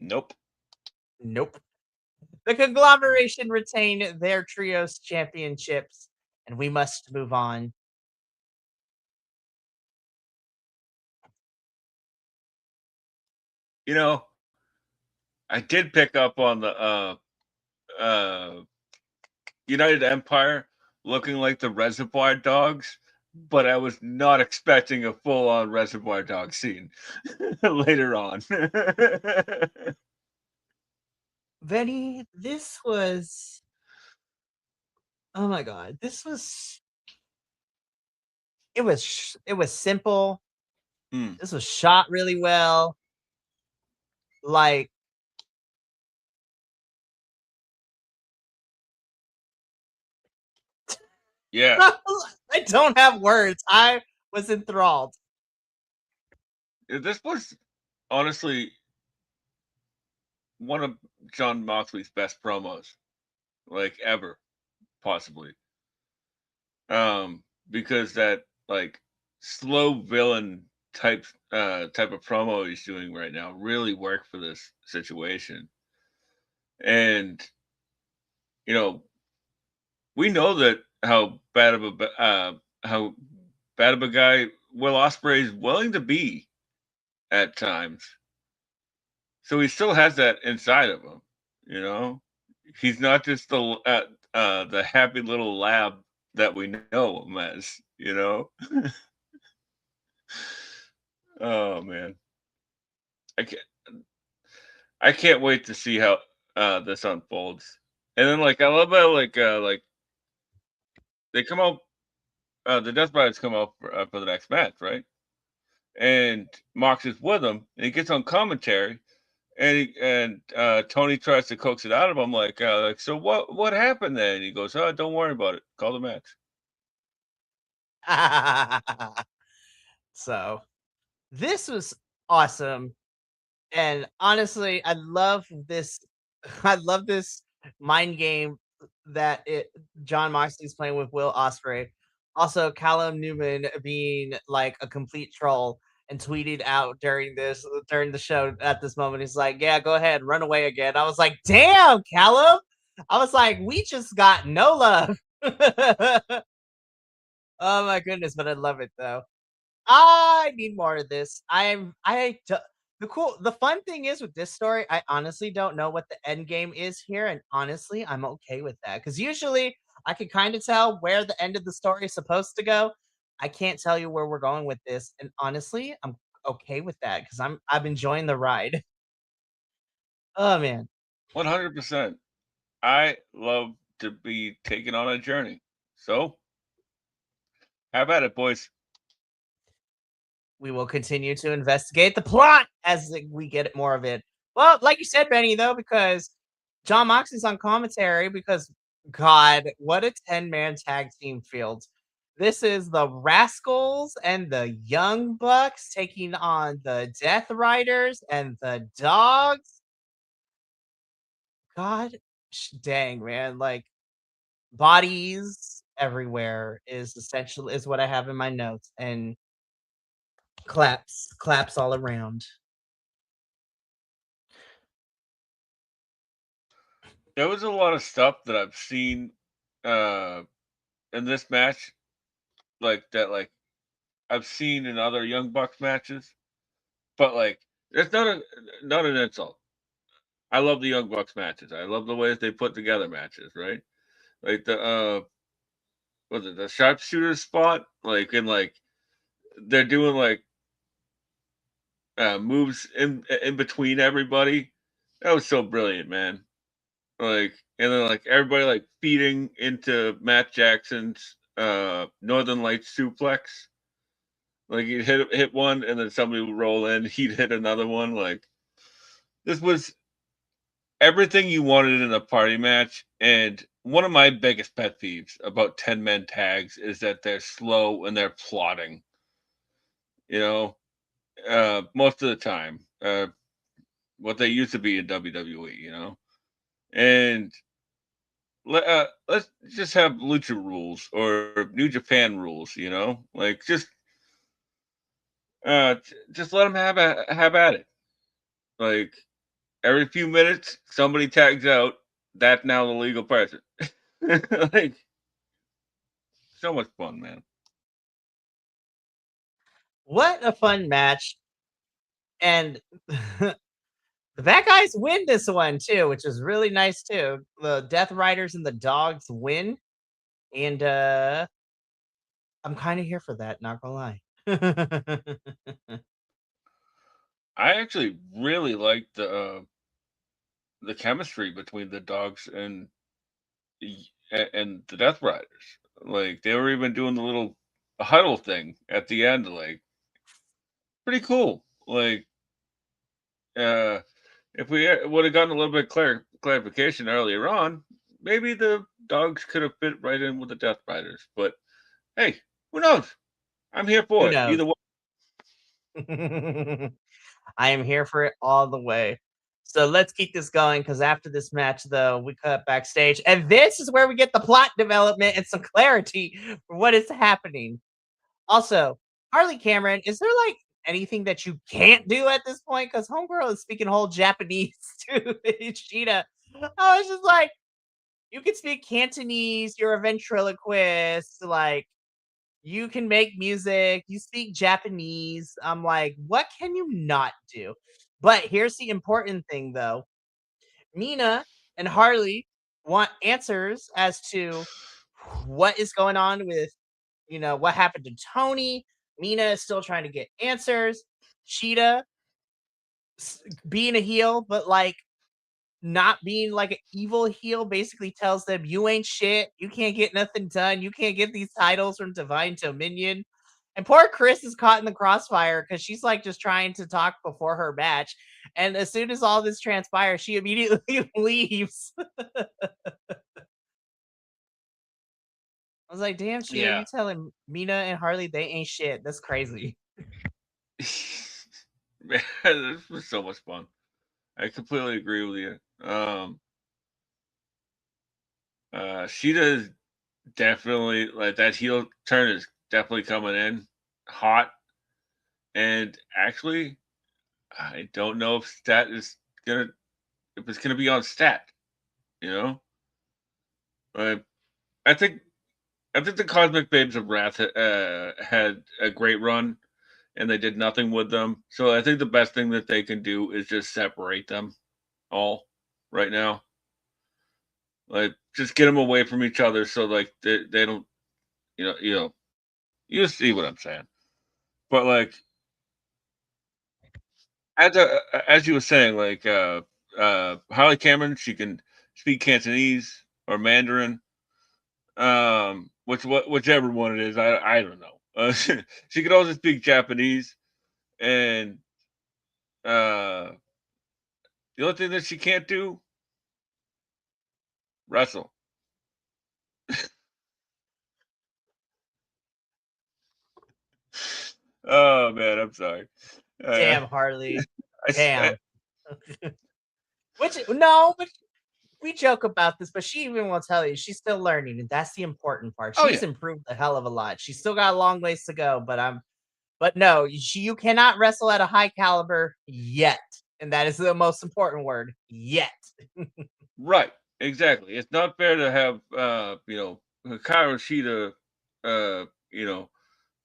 Nope. Nope. The conglomeration retained their trios championships, and we must move on. You know, I did pick up on the United Empire looking like the Reservoir Dogs, but I was not expecting a full on Reservoir Dog scene later on. Benny, this was oh my god, this was it was simple. Mm, This was shot really well. Like yeah, I don't have words. I was enthralled. this was honestly one of John Moxley's best promos, like ever, possibly. Because that like slow villain type of promo he's doing right now really worked for this situation. And you know, we know that how bad of a guy Will Ospreay is willing to be at times. So he still has that inside of him, you know. He's not just the happy little lab that we know him as, you know. Oh man, I can't I can't wait to see how this unfolds. And then like I love how like they come out the Death Riders come out for the next match, right? And Mox is with him, and he gets on commentary, and Tony tries to coax it out of him, like so what happened then? And he goes, oh, don't worry about it, call the match. So this was awesome. And honestly, I love this. I love this mind game that John Moxley's playing with Will Ospreay. Also, Callum Newman being like a complete troll and tweeted out during the show at this moment. He's like, "Yeah, go ahead, run away again." I was like, "Damn, Callum!" I was like, "We just got no love." Oh my goodness, but I love it though. I need more of this. The the fun thing is with this story, I honestly don't know what the end game is here, and honestly, I'm okay with that because usually I can kind of tell where the end of the story is supposed to go. I can't tell you where we're going with this, and honestly, I'm okay with that because I'm enjoying the ride. Oh man, 100%. I love to be taken on a journey. So, how about it, boys? we will continue to investigate the plot as we get more of it. Well, like you said, Benny, though, because John Moxley's on commentary, because God, what a 10-man tag team field. This is the Rascals and the Young Bucks taking on the Death Riders and the Dogs. God dang, man. Like, bodies everywhere is essential, is what I have in my notes. And claps all around. There was a lot of stuff that I've seen uh in this match, like that, like I've seen in other Young Bucks matches, but like it's not an insult. I love the Young Bucks matches. I love the ways they put together matches, right? Like the was it the sharpshooter spot? Like and like they're doing like moves in between everybody. That was so brilliant, man. Like and then like everybody like feeding into Matt Jackson's Northern Lights suplex. Like he'd hit one and then somebody would roll in, he'd hit another one. Like this was everything you wanted in a party match. And one of my biggest pet peeves about 10-man tags is that they're slow and they're plotting. You know, most of the time, what they used to be in WWE. You know, and let's just have lucha rules or New Japan rules. You know, like just let them have at it. Like every few minutes, somebody tags out. That's now the legal person. Like so much fun, man. What a fun match. And the bad guys win this one too, which is really nice too. The Death Riders and the Dogs win. And I'm kind of here for that, not gonna lie. I actually really like the chemistry between the dogs and the Death Riders. Like they were even doing the little huddle thing at the end. Like pretty cool. Like uh, if we would have gotten a little bit clarification earlier on, maybe the dogs could have fit right in with the Death Riders. But hey, who knows? I'm here Who for it. knows? Either way. I am here for it all the way. So let's keep this going because after this match, though, we cut backstage. And this is where we get the plot development and some clarity for what is happening. Also, Harley Cameron, is there like anything that you can't do at this point? Because Homegirl is speaking whole Japanese to Ishida. I was just like, you can speak Cantonese, you're a ventriloquist, like you can make music, you speak Japanese. I'm like, what can you not do? But here's the important thing though. Mina and Harley want answers as to what is going on with, what happened to Tony. Mina is still trying to get answers. Cheetah being a heel, but like not being like an evil heel basically tells them you ain't shit. You can't get nothing done. You can't get these titles from Divine Dominion. And poor Chris is caught in the crossfire because she's like just trying to talk before her match. And as soon as all this transpires, she immediately leaves. I was like, damn, Cheetah, Yeah. you telling Mina and Harley they ain't shit. That's crazy. Man, this was so much fun. I completely agree with you. Sheeta is definitely like that heel turn is definitely coming in hot. And actually, I don't know if stat is gonna if it's gonna be on stat. You know, but I think I think the Cosmic Babes of Wrath had a great run, and they did nothing with them. So I think the best thing that they can do is just separate them all right now. Like just get them away from each other so like they don't you see what I'm saying. But like as you were saying, like Holly Cameron, she can speak Cantonese or Mandarin, whichever one it is. I don't know. She could also speak Japanese, and uh, the only thing that she can't do wrestle. Oh man, I'm sorry. Damn, Harley. I Damn. Which no, but we joke about this, but she even will tell you she's still learning, and that's the important part. oh She's yeah, improved a hell of a lot. She's still got a long ways to go, but no, you cannot wrestle at a high caliber yet, and that is the most important word. Yet. right, exactly. It's not fair to have Hikaru Shida, you know,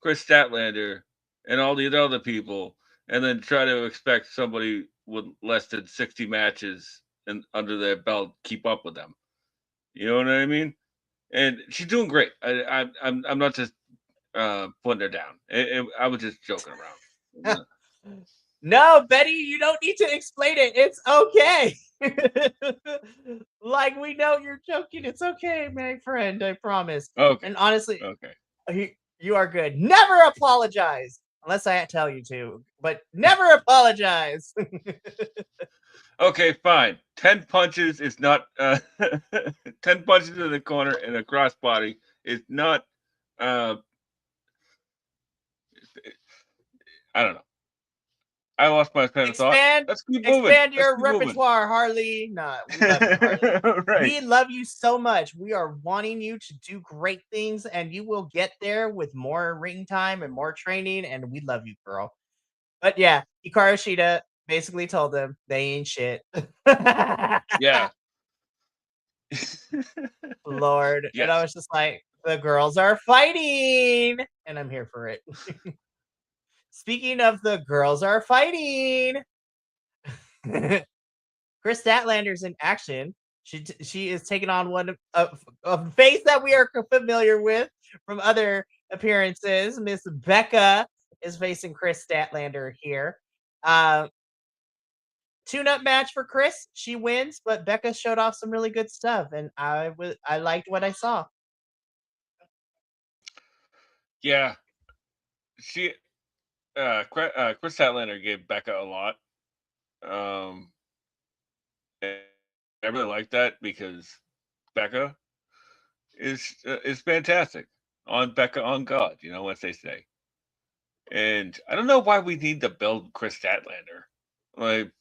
Chris Statlander, and all the other people, and then try to expect somebody with less than 60 matches and under their belt keep up with them. You know what I mean? And she's doing great. I'm not just putting her down. I was just joking around. No, Betty, you don't need to explain it. It's okay. Like we know you're joking. It's okay, my friend. I promise. Okay, And honestly, okay, you are good. Never apologize unless I tell you to, but never apologize. okay. Fine. 10 punches is not 10 punches in the corner and a crossbody is not. Uh, I don't know. I lost my train of thought. expand Let's keep moving. expand Let's your keep moving. repertoire, Harley. Nah, we love you, Harley. Right. We love you so much. We are wanting you to do great things, and you will get there with more ring time and more training. And we love you, girl. But yeah, Hikaru Shida basically told them they ain't shit. Yeah. Lord. And I Yes. was just like, the girls are fighting. And I'm here for it. Speaking of the girls are fighting, Chris Statlander's in action. She is taking on one of a face that we are familiar with from other appearances. Miss Becca is facing Chris Statlander here. Uh, Tune-up match for Chris. She wins, but Becca showed off some really good stuff, and I liked what I saw. Yeah. She Chris Statlander gave Becca a lot. Um and I really like that because Becca is fantastic. On Becca on God, you know what they say. And I don't know why we need to build Chris Statlander. Like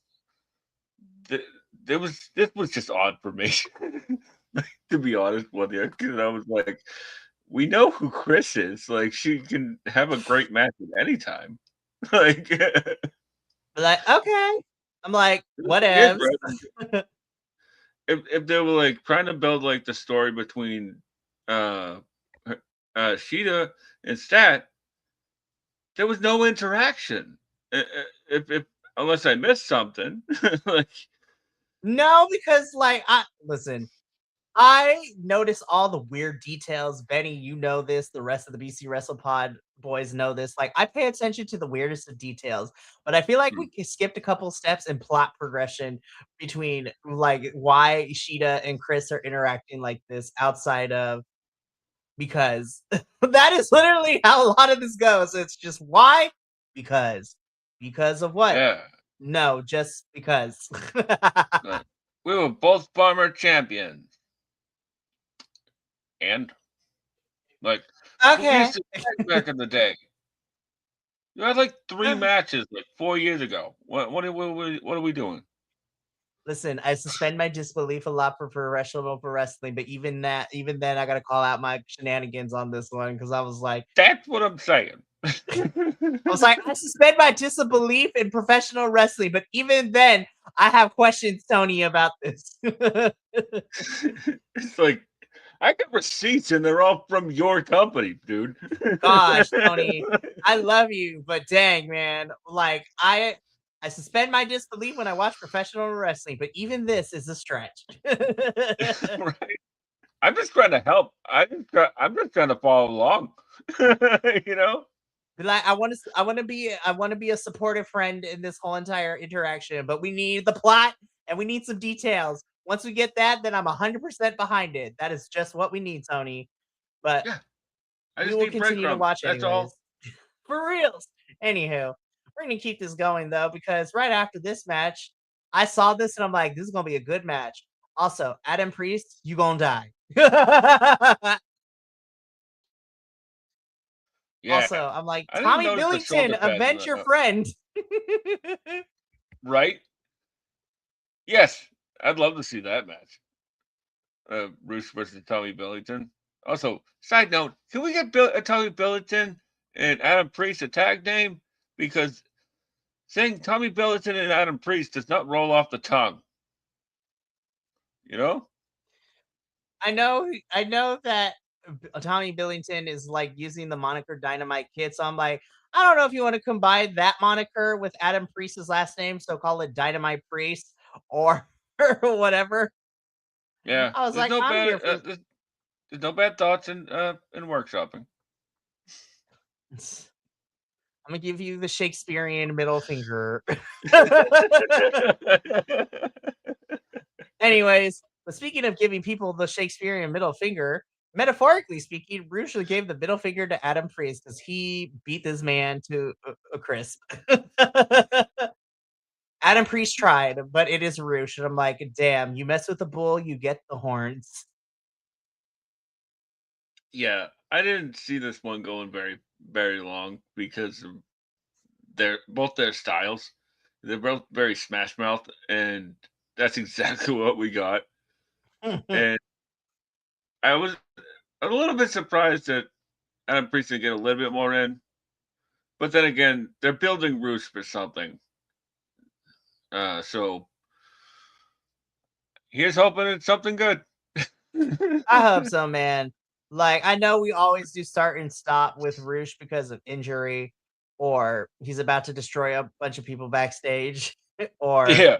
th- this was just odd for me. To be honest with you, because I was like, we know who Chris is. Like, she can have a great match at any time. Like, But like, okay. I'm like, here's whatevs. if they were like trying to build like the story between uh, Sheeta and Stat, there was no interaction. If unless I missed something, like No, because like I listen, I notice all the weird details. Benny, you know this. The rest of the BC Wrestle Pod boys know this. Like, I pay attention to the weirdest of details, but I feel like hmm, we skipped a couple steps in plot progression between like why Sheeta and Chris are interacting like this outside of because that is literally how a lot of this goes. It's just why? Because. Because of what? yeah, No, just because. like we were both former champions, and like we Okay. used to back in the day. You had like 3 matches like 4 years ago. What are we doing? Listen, I suspend my disbelief a lot for professional for wrestling, but even then, I gotta call out my shenanigans on this one because That's what I'm saying. I suspend my disbelief in professional wrestling, but even then, I have questions, Tony, about this. It's like I got receipts and they're all from your company, dude. Gosh, Tony, I love you, but dang, man, like I suspend my disbelief when I watch professional wrestling, but even this is a stretch. Right? I'm just trying to help. I'm just trying to follow along. you know? Like I want to be a supportive friend in this whole entire interaction, but we need the plot and we need some details. Once we get that, then I'm 100% behind it. That is just what we need, Tony. But Yeah. I we just will need continue to breadcrumbs. watch That's anyways. all. For reals. Anywho, we're gonna keep this going though, because right after this match, I saw this and I'm like, this is gonna be a good match. Also, Adam Priest, you gonna die. Yeah. Also, I'm like, I didn't Tommy notice the Billington, shoulder pads in avenge the your friend. right? Yes. I'd love to see that match. Bruce versus Tommy Billington. Also, side note, can we get Tommy Billington and Adam Priest a tag name? Because saying Tommy Billington and Adam Priest does not roll off the tongue. You know? I know that Tommy Billington is like using the moniker Dynamite Kid, so I'm like, I don't know if you want to combine that moniker with Adam Priest's last name, so call it Dynamite Priest or or whatever. Yeah. I was There's like, no I'm bad here for there's no bad thoughts in workshopping. this. I'm gonna give you the Shakespearean middle finger. Anyways, but speaking of giving people the Shakespearean middle finger, metaphorically speaking, Bruce gave the middle finger to Adam Priest because he beat this man to a crisp. Adam Priest tried, but it is Roosh. And I'm like, damn, you mess with the bull, you get the horns. Yeah. I didn't see this one going very long because of their styles. They're both very smash mouth, and that's exactly what we got. And I was a little bit surprised that Adam Priest didn't get a little bit more in, but then again, they're building Roost for something. So here's hoping it's something good. I hope so, man. Like, I know we always do start and stop with Roosh because of injury, or he's about to destroy a bunch of people backstage, or Yeah.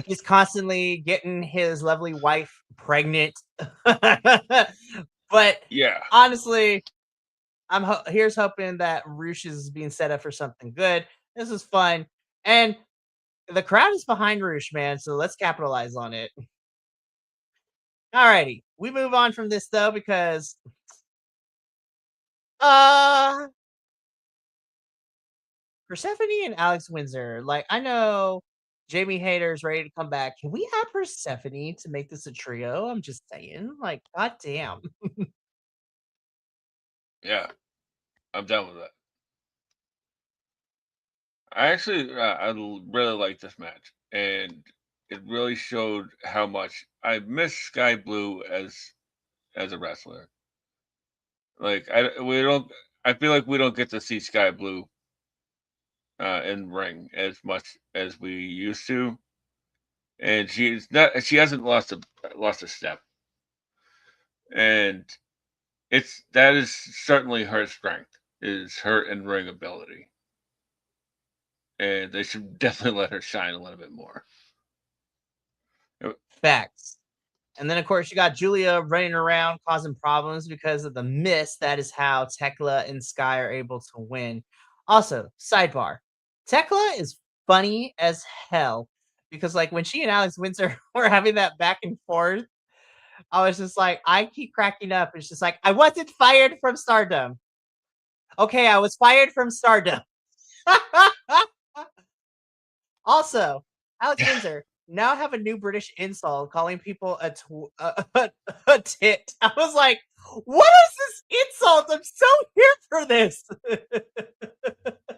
he's constantly getting his lovely wife pregnant. But Yeah. honestly, here's hoping that Roosh is being set up for something good. This is fun, and the crowd is behind Roosh, man. So let's capitalize on it. Alrighty, we move on from this though because uh Persephone and Alex Windsor. Like, I know Jamie Hayter's ready to come back. Can we have Persephone to make this a trio? I'm just saying. Like, god damn. Yeah. I'm done with that. I actually really like this match, and it really showed how much I miss Sky Blue as a wrestler. Like we don't. I feel like we don't get to see Sky Blue in ring as much as we used to, and she's not. She hasn't lost a step, and that is certainly her strength is her in ring ability, and they should definitely let her shine a little bit more. Facts. And then, of course, you got Julia running around causing problems because of the miss. That is how Tekla and Sky are able to win. Also, sidebar Tekla is funny as hell because, like, when she and Alex Windsor were having that back and forth, I was just like, I keep cracking up. It's just like, I wasn't fired from Stardom. Okay, I was fired from Stardom. Also, Alex Windsor now have a new British insult calling people a tit. I was like, what is this insult? I'm so here for this.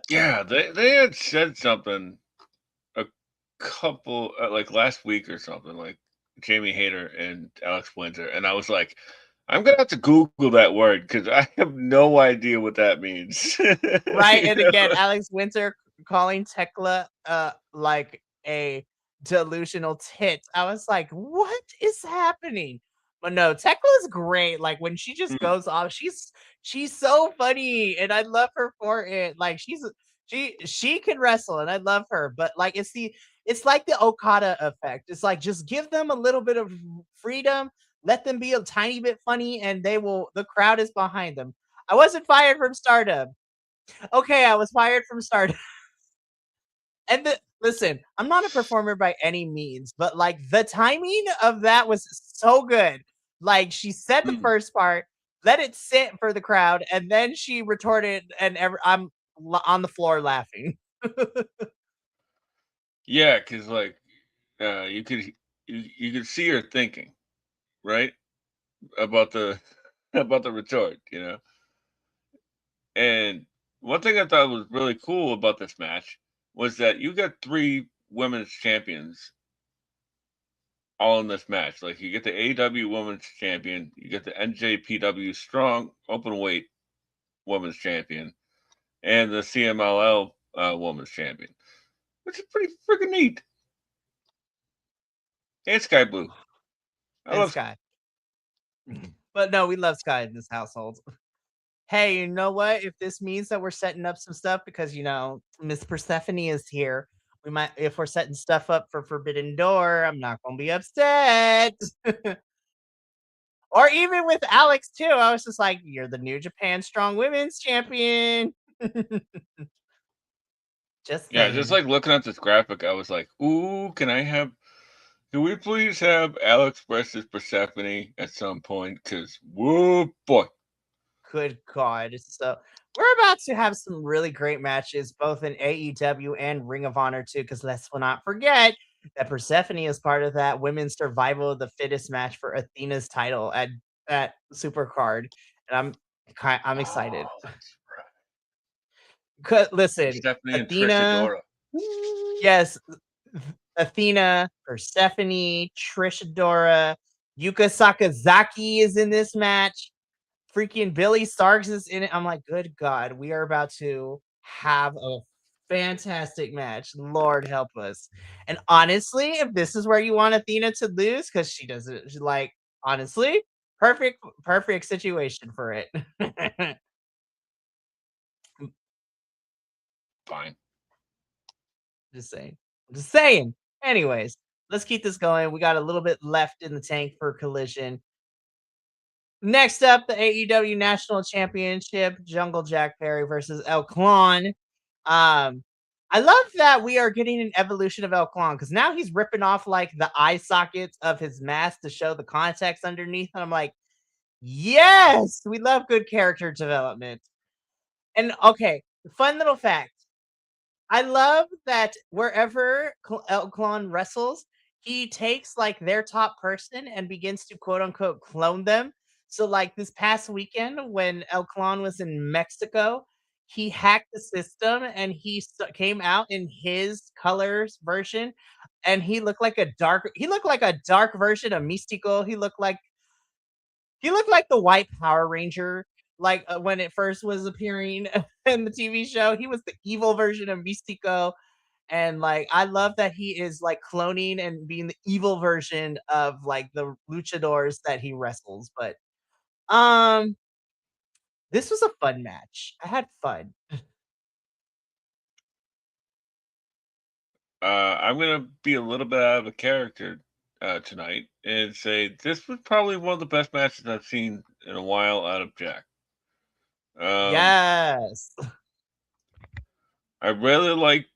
Yeah, they had said something a couple like last week or something, like Jamie Hayter and Alex Winter, and I was like, I'm gonna have to Google that word because I have no idea what that means. Right. You And know? again, Alex Winter calling Tekla like a delusional tit. I was like, what is happening? But no, Tekla's great. Like when she just Mm. goes off, she's so funny, and I love her for it. Like she can wrestle, and I love her. But like it's like the Okada effect. It's like just give them a little bit of freedom, let them be a tiny bit funny, and the crowd is behind them. I wasn't fired from Stardom. Okay, I was fired from Stardom. And listen, I'm not a performer by any means, but like the timing of that was so good. Like she said the Mm. first part, let it sit for the crowd, and then she retorted, and I'm on the floor laughing. Yeah, because like you could you could see her thinking, right, about the about the retort, you know. And one thing I thought was really cool about this match was that you got three women's champions all in this match. Like you get the AEW Women's Champion, you get the NJPW Strong Openweight Women's Champion, and the CMLL Women's Champion, which is pretty freaking neat. And Sky Blue, I And love. Sky. But no, we love Sky in this household. Hey, you know what? If this means that we're setting up some stuff because Miss Persephone is here, we might if we're setting stuff up for Forbidden Door, I'm not gonna be upset. Or even with Alex too. I was just like, "You're the New Japan Strong Women's Champion." Just Yeah, just saying. like looking at this graphic, I was like, "Ooh, can I have? Can we please have Alex versus Persephone at some point? Because whoa, boy, Good God. So we're about to have some really great matches, both in AEW and Ring of Honor too. Because let's not forget that Persephone is part of that Women's Survival of the Fittest match for Athena's title at Supercard, and I'm excited. oh, that's right. Listen, Stephanie and Athena, Trishadora. yes, Athena, Persephone, Trishadora, Yuka Sakazaki is in this match. Freaking Billy Starks is in it. I'm like, good God, we are about to have a fantastic match. Lord help us. And honestly, if this is where you want Athena to lose, because she doesn't like, honestly, perfect situation for it. Fine. Just saying. Just saying. Anyways, let's keep this going. We got a little bit left in the tank for Collision. Next up, the AEW National Championship, Jungle Jack Perry versus El Clon. I love that we are getting an evolution of El Clon because now he's ripping off like the eye sockets of his mask to show the context underneath. And I'm like, yes, we love good character development. And okay, fun little fact. I love that wherever El Clon wrestles, he takes like their top person and begins to quote unquote clone them. So, like this past weekend when El Clon was in Mexico, he hacked the system and came out in his colors version, and he looked like a dark version of Mystico. He looked like the White Power Ranger, like, when it first was appearing in the TV show. He was the evil version of Mystico, and, like, I love that he is, like, cloning and being the evil version of, like, the luchadors that he wrestles, but, um, this was a fun match. I had fun. I'm gonna be a little bit out of a character tonight and say this was probably one of the best matches I've seen in a while out of Jack. Um, Yes. I really like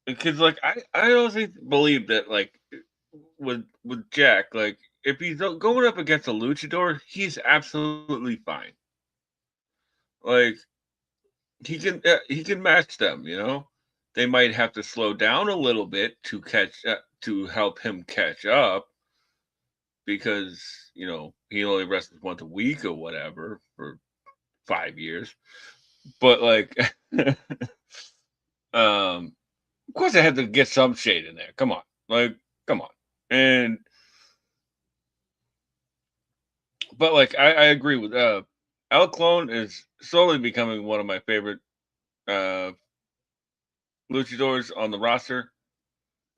because like I honestly believe that like with Jack, like if he's going up against a luchador, he's absolutely fine. Like he can match them, you know. They might have to slow down a little bit to catch to help him catch up because you know he only wrestles once a week or whatever for 5 years. But like, of course, I had to get some shade in there. Come on, like, come on, and but like I agree with El Clone is slowly becoming one of my favorite uh luchadors on the roster.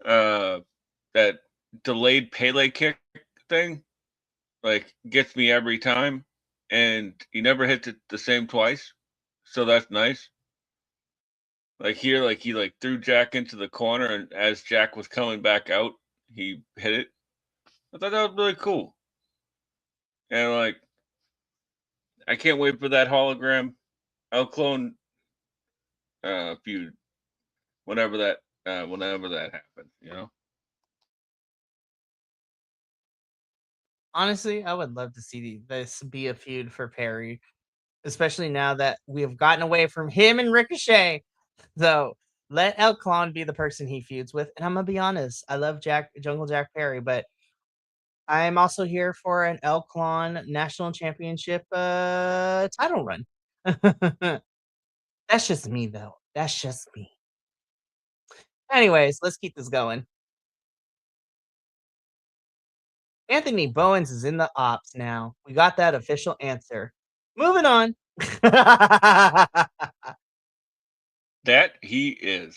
Uh, that delayed Pele kick thing, like gets me every time, and he never hits it the same twice, so that's nice. Like here, like he like threw Jack into the corner, and as Jack was coming back out, he hit it. I thought that was really cool, and like I can't wait for that hologram El Clone feud whenever that happens. You know. Honestly, I would love to see this be a feud for Perry, especially now that we have gotten away from him and Ricochet. So let El Clon be the person he feuds with. And I'm gonna be honest, I love Jungle Jack Perry, but I'm also here for an El Clon National Championship title run. That's just me though. That's just me. Anyways, let's keep this going. Anthony Bowens is in the ops now. We got that official answer. Moving on. I That he is.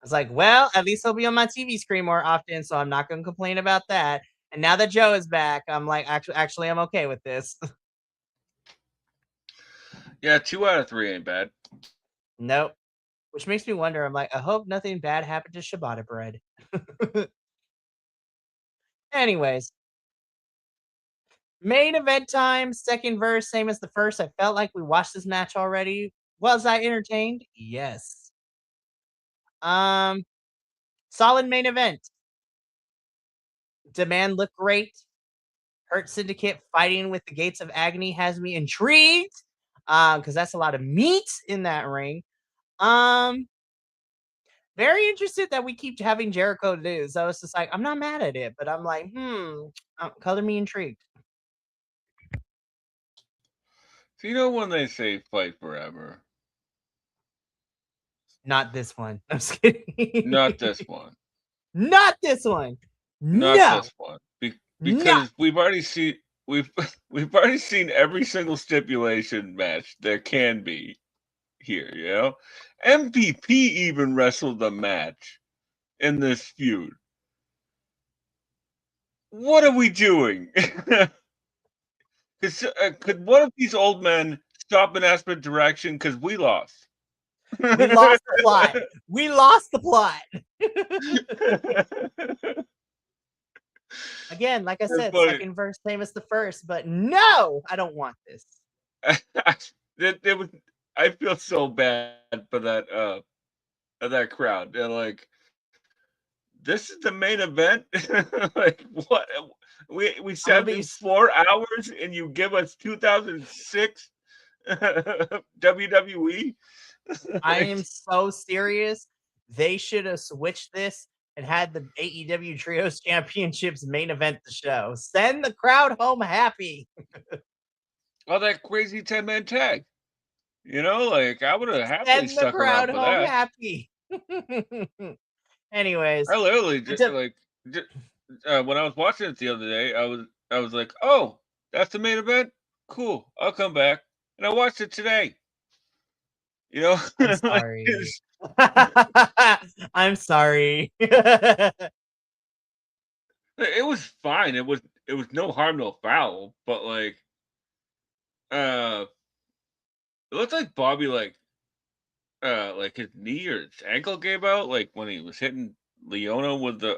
was like, well, at least he'll be on my TV screen more often, so I'm not going to complain about that. And now that Joe is back, I'm like, actually, I'm okay with this. Yeah, 2 out of 3 ain't bad. Nope. Which makes me wonder. I'm like, I hope nothing bad happened to Ciabatta bread. Anyways, main event time, second verse, same as the first. I felt like we watched this match already. Was I entertained? Yes. Solid main event. Demand looked great. Hurt Syndicate fighting with the Gates of Agony has me intrigued. Because that's a lot of meat in that ring. Very interested that we keep having Jericho do. So it's just like, I'm not mad at it, but I'm like, color me intrigued. So you know when they say fight forever? Not this one. I'm just kidding. Not this one. Not this one. Not No. this one. No. Because we've already seen we've already seen every single stipulation match there can be here, you know? MVP even wrestled a match in this feud. What are we doing? Could one of these old men stop and ask for direction? Because we lost. We lost the plot. We lost the plot. Again, like I said, second verse, same as the first, but no, I don't want this. I feel so bad for that crowd. They're like, this is the main event? Like what? We sat in 4 hours and you give us 2006 WWE? I am so serious. They should have switched this and had the AEW Trios Championships main event the show. Send the crowd home happy. Oh, that crazy 10-man tag. You know, like I would have happily stuck around for that. Happy. Anyways, I literally just when I was watching it the other day, I was like, oh, that's the main event. Cool, I'll come back, and I watched it today. You know, I'm sorry. I'm sorry. It was fine. It was no harm, no foul. But like, it looked like Bobby like his knee or his ankle gave out like when he was hitting Leona with the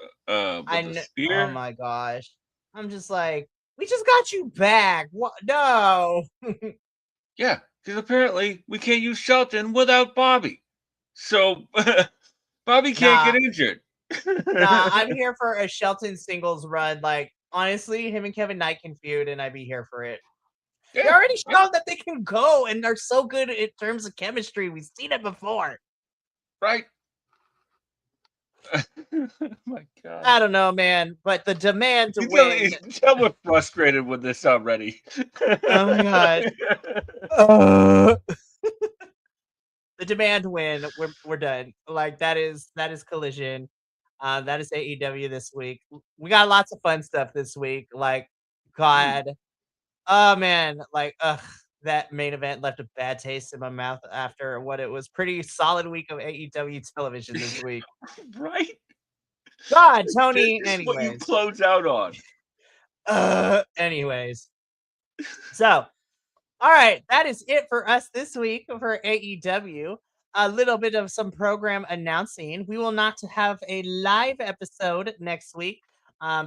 spear. Oh my gosh. I'm just like, we just got you back. What? No. Yeah, because apparently we can't use Shelton without Bobby. So Bobby can't get injured. Nah, I'm here for a Shelton singles run. Like, honestly, him and Kevin Knight can feud, and I'd be here for it. Yeah, they already showed that they can go, and they're so good in terms of chemistry. We've seen it before. Right. Oh my God. I don't know, man, but the demand to win. Tell we're frustrated with this already. Oh my God. The demand win. We're done. Like that is Collision. That is AEW this week. We got lots of fun stuff this week. Like, God. Oh man, like that main event left a bad taste in my mouth after what it was pretty solid week of AEW television this week. Right? God, Tony. This is anyways, what you close out on. Anyways. So, all right, that is it for us this week for AEW. A little bit of some program announcing. We will not have a live episode next week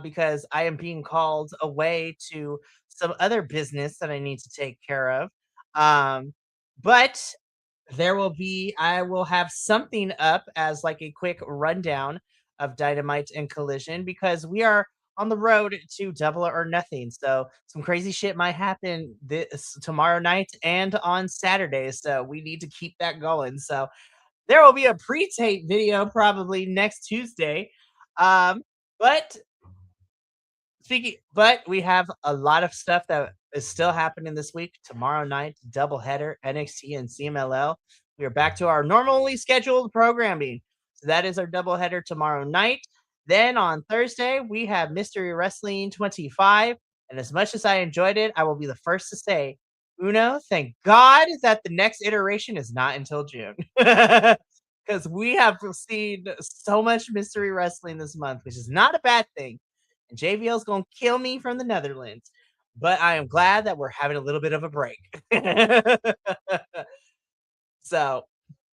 because I am being called away to some other business that I need to take care of. But I will have something up as like a quick rundown of Dynamite and Collision because we are on the road to Double or Nothing. So some crazy shit might happen this tomorrow night and on Saturday. So we need to keep that going. So there will be a pre-tape video probably next Tuesday. But but we have a lot of stuff that is still happening this week. Tomorrow night, doubleheader, NXT and CMLL. We are back to our normally scheduled programming. So that is our doubleheader tomorrow night. Then on Thursday, we have Mystery Wrestling 25. And as much as I enjoyed it, I will be the first to say, Uno, thank God that the next iteration is not until June. Because we have seen so much mystery wrestling this month, which is not a bad thing. And JVL's going to kill me from the Netherlands. But I am glad that we're having a little bit of a break. So,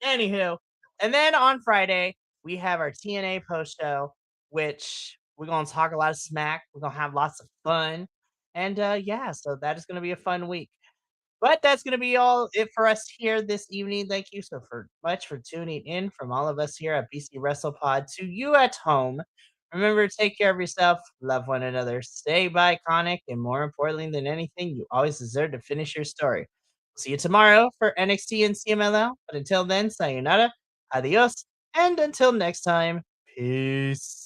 anywho. And then on Friday, we have our TNA post show, which we're going to talk a lot of smack. We're going to have lots of fun. And yeah, so that is going to be a fun week. But that's going to be all it for us here this evening. Thank you so much for tuning in from all of us here at BC WrestlePod to you at home. Remember to take care of yourself, love one another, stay iconic, and more importantly than anything, you always deserve to finish your story. See you tomorrow for NXT and CMLL. But until then, sayonara, adios, and until next time, peace.